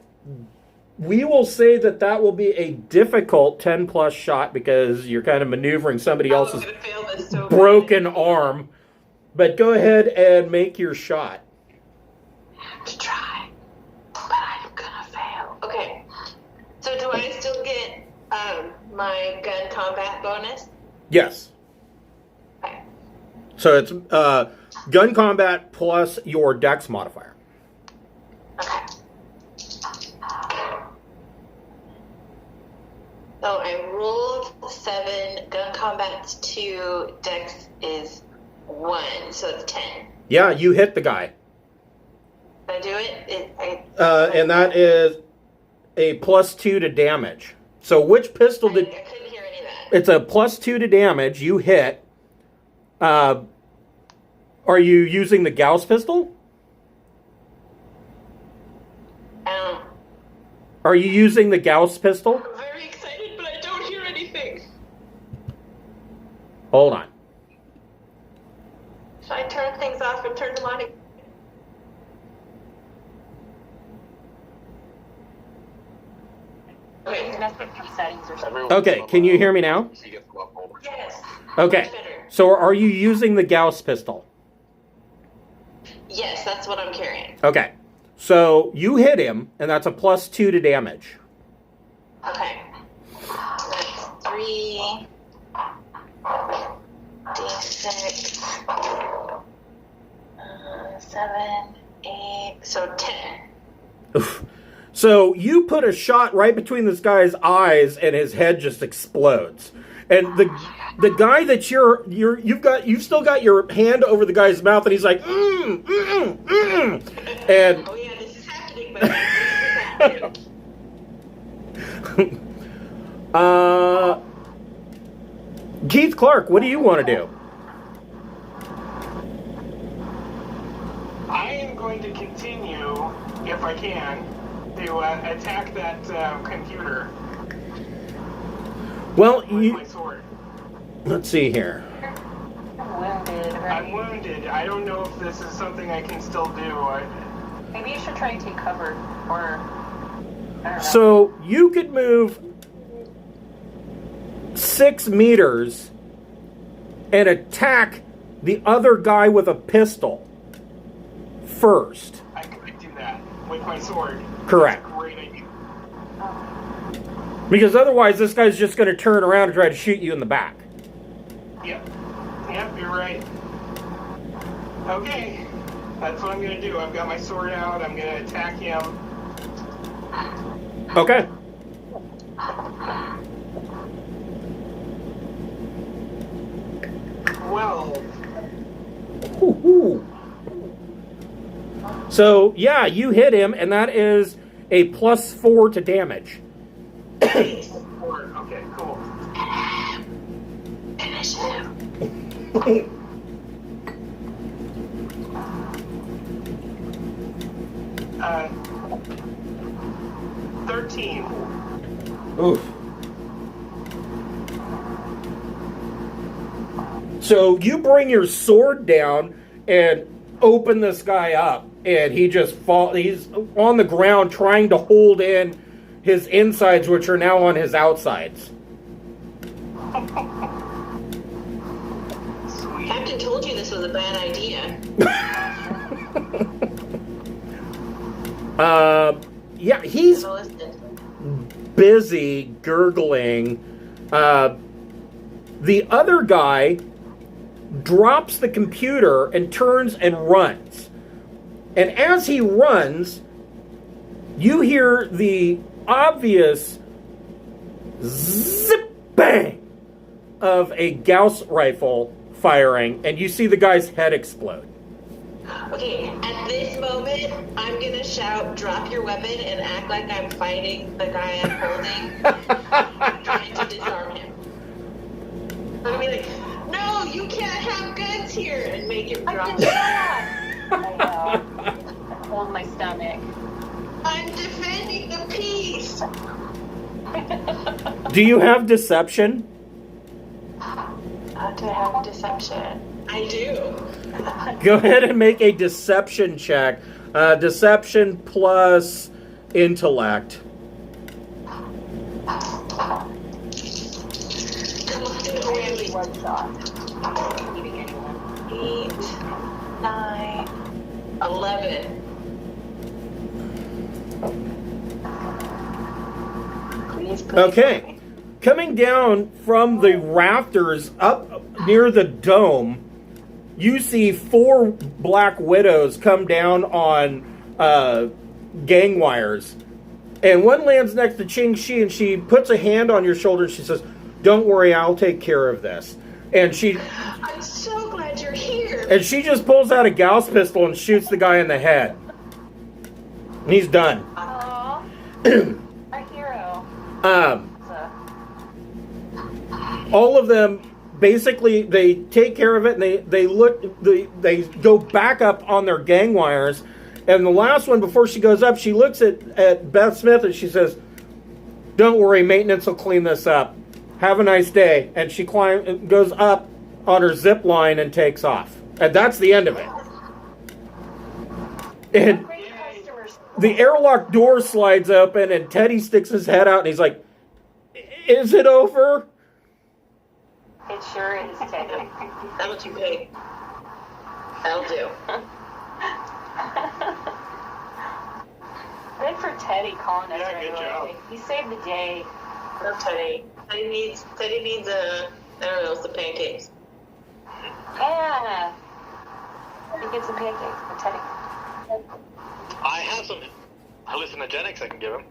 We will say that will be a difficult 10+ shot because you're kind of maneuvering somebody else's I'm gonna fail this so broken bad. arm. But go ahead and make your shot. I have to try, but I'm gonna fail. Okay. So do I still get my gun combat bonus? Yes. Okay. So it's gun combat plus your dex modifier. Okay. So I rolled 7, gun combat's 2, dex is 1, so it's 10. Yeah, you hit the guy. Did I do it? And that is a +2 to damage. So which pistol I did... couldn't hear any of that. It's a +2 to damage. You hit. Are you using the Gauss pistol? Are you using the Gauss pistol? I'm very excited, but I don't hear anything. Hold on. Should I turn things off and turn them on again? Okay, you messed with some settings or something. Okay, can you hear me now? Yes. Okay. Much better. So are you using the Gauss pistol? Yes, that's what I'm carrying. Okay. So you hit him, and that's a +2 to damage. Okay. That's 3 D6 7, 8, so 10. Oof. So you put a shot right between this guy's eyes, and his head just explodes. And the guy that you've still got your hand over the guy's mouth, and he's like, and Oh yeah, this is happening, but this is happening. Keith Clark, what do you want to do? I am going to continue, if I can, to attack that computer Well, with my sword. let's see here. Wounded, right? I'm wounded. I don't know if this is something I can still do. Maybe you should try and take cover, or I don't know. So you could move 6 meters and attack the other guy with a pistol first. I could do that with my sword. Correct. That's a great idea. Because otherwise this guy's just going to turn around and try to shoot you in the back. Yep. Yep, you're right. Okay. That's what I'm going to do. I've got my sword out. I'm going to attack him. Okay. Well, Woo-hoo. So, yeah, you hit him, and that is a +4 to damage. okay, cool. Finish him. 13. Oof. So you bring your sword down and open this guy up, and he just he's on the ground trying to hold in his insides, which are now on his outsides. Sweet. Captain told you this was a bad idea. Yeah, he's So listen. busy gurgling. The other guy drops the computer and turns and runs. And as he runs, you hear the obvious zip bang of a Gauss rifle firing, and you see the guy's head explode. Okay, at this moment, I'm gonna shout, drop your weapon, and act like I'm fighting the guy I'm holding, trying to disarm him. I'm gonna be like, no, you can't have guns here, and make him drop it. I know. Hold my stomach. I'm defending the peace. Do you have deception? Do I have deception? I do. Go ahead and make a deception check. Deception plus intellect. Come on, Really one shot. 8, 9, 11. Please, please. Okay. Coming down from the rafters up near the dome, you see 4 black widows come down on gang wires. And one lands next to Ching Shihh, and she puts a hand on your shoulder and she says, "Don't worry, I'll take care of this." And I'm so glad you're here. And she just pulls out a Gauss pistol and shoots the guy in the head. And he's done. Aww. A hero. All of them, basically, they take care of it, and they go back up on their gang wires. And the last one, before she goes up, she looks at Beth Smith and she says, "Don't worry, maintenance will clean this up. Have a nice day." And she goes up on her zip line and takes off. And that's the end of it. And the airlock door slides open, and Teddy sticks his head out, and he's like, "Is it over?" It sure is, Teddy. How much you pay? That'll do. Good for Teddy calling us Yeah, right good away. job. He saved the day. Love Teddy. Teddy needs I don't know, some pancakes. Yeah. We get some pancakes for Teddy. I have some hallucinogenics I can give him.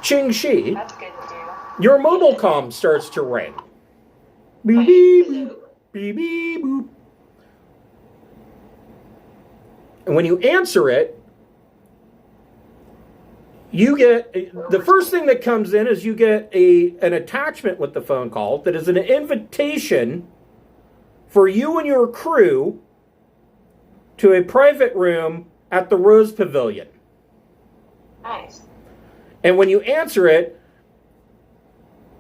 Ching Shihh, That's good to do. your mobile comm starts to ring. Beep, beep, boop. Beep, beep, boop. And when you answer it, you get, the first thing that comes in is you get an attachment with the phone call that is an invitation for you and your crew to a private room at the Rose Pavilion. Nice. And when you answer it,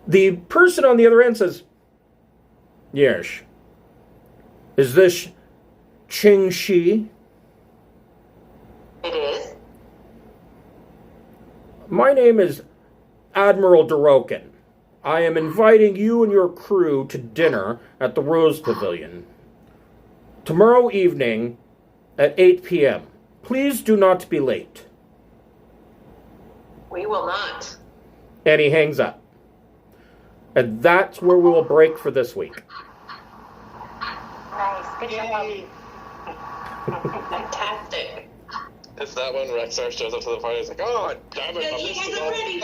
the person on the other end says, "Yes. Is this Ching Shihh?" It is. "My name is Admiral Dorokin. I am inviting you and your crew to dinner at the Rose Pavilion tomorrow evening at 8 p.m. Please do not be late." We will not. And he hangs up. And that's where we will break for this week. Nice. Good job. Fantastic. It's that when Rexar shows up to the party. It's like, "Oh, damn it! Yeah, I you missed guys it. are ready.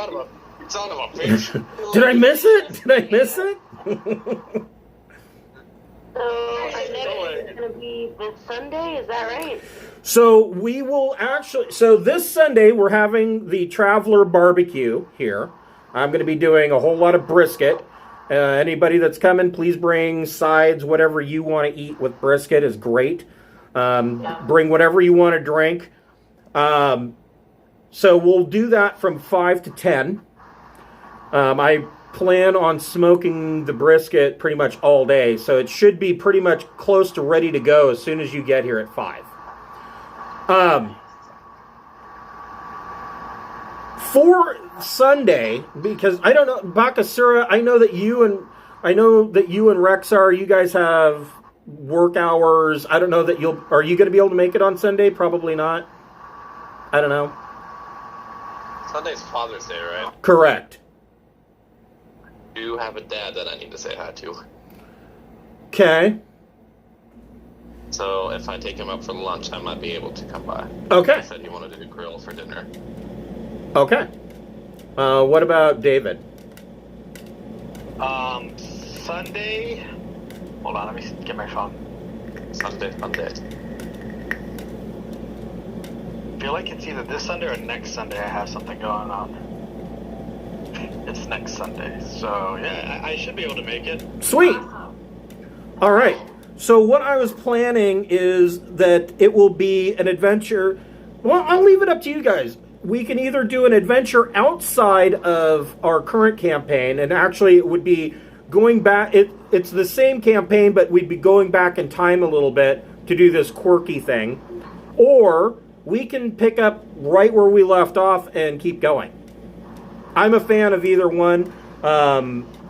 Son of a bitch." Did I miss it? Did I miss it? So our next is going to be this Sunday, is that right? So we will actually, so this Sunday we're having the Traveler Barbecue here. I'm going to be doing a whole lot of brisket. Anybody that's coming, please bring sides. Whatever you want to eat with brisket is great. Bring whatever you want to drink. So we'll do that from 5 to 10. I plan on smoking the brisket pretty much all day, so it should be pretty much close to ready to go as soon as you get here at 5. For Sunday, because I don't know, Bakasura, I know that you and Rexar, you guys have work hours. I don't know that are you going to be able to make it on Sunday? Probably not. I don't know. Sunday's Father's Day, right? Correct. I do have a dad that I need to say hi to. Okay. So if I take him up for lunch, I might be able to come by. Okay. He said he wanted to grill for dinner. Okay. What about David? Sunday. Hold on, let me get my phone. Sunday, Monday. I feel like it's either this Sunday or next Sunday I have something going on. It's next Sunday. So, yeah, I should be able to make it. Sweet. All right. So what I was planning is that it will be an adventure. Well, I'll leave it up to you guys. We can either do an adventure outside of our current campaign, and actually it would be going back. It's the same campaign, but we'd be going back in time a little bit to do this quirky thing. Or we can pick up right where we left off and keep going. I'm a fan of either one.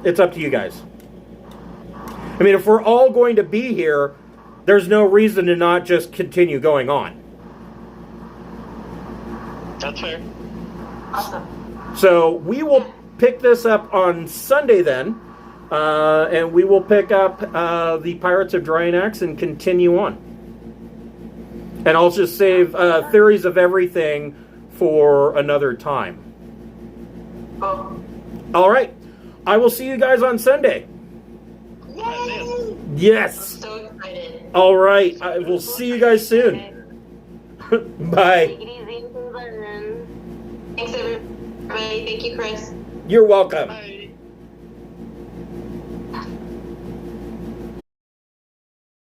It's up to you guys. I mean, if we're all going to be here, there's no reason to not just continue going on. That's fair. Awesome. So we will pick this up on Sunday then, and we will pick up the Pirates of Drinax and continue on. And I'll just save Theories of Everything for another time. Cool. All right. I will see you guys on Sunday. Yay! Yes. I'm so excited. All right. I will see you guys soon. Bye. Take it easy until then. Thanks, everybody. Thank you, Chris. You're welcome. Bye.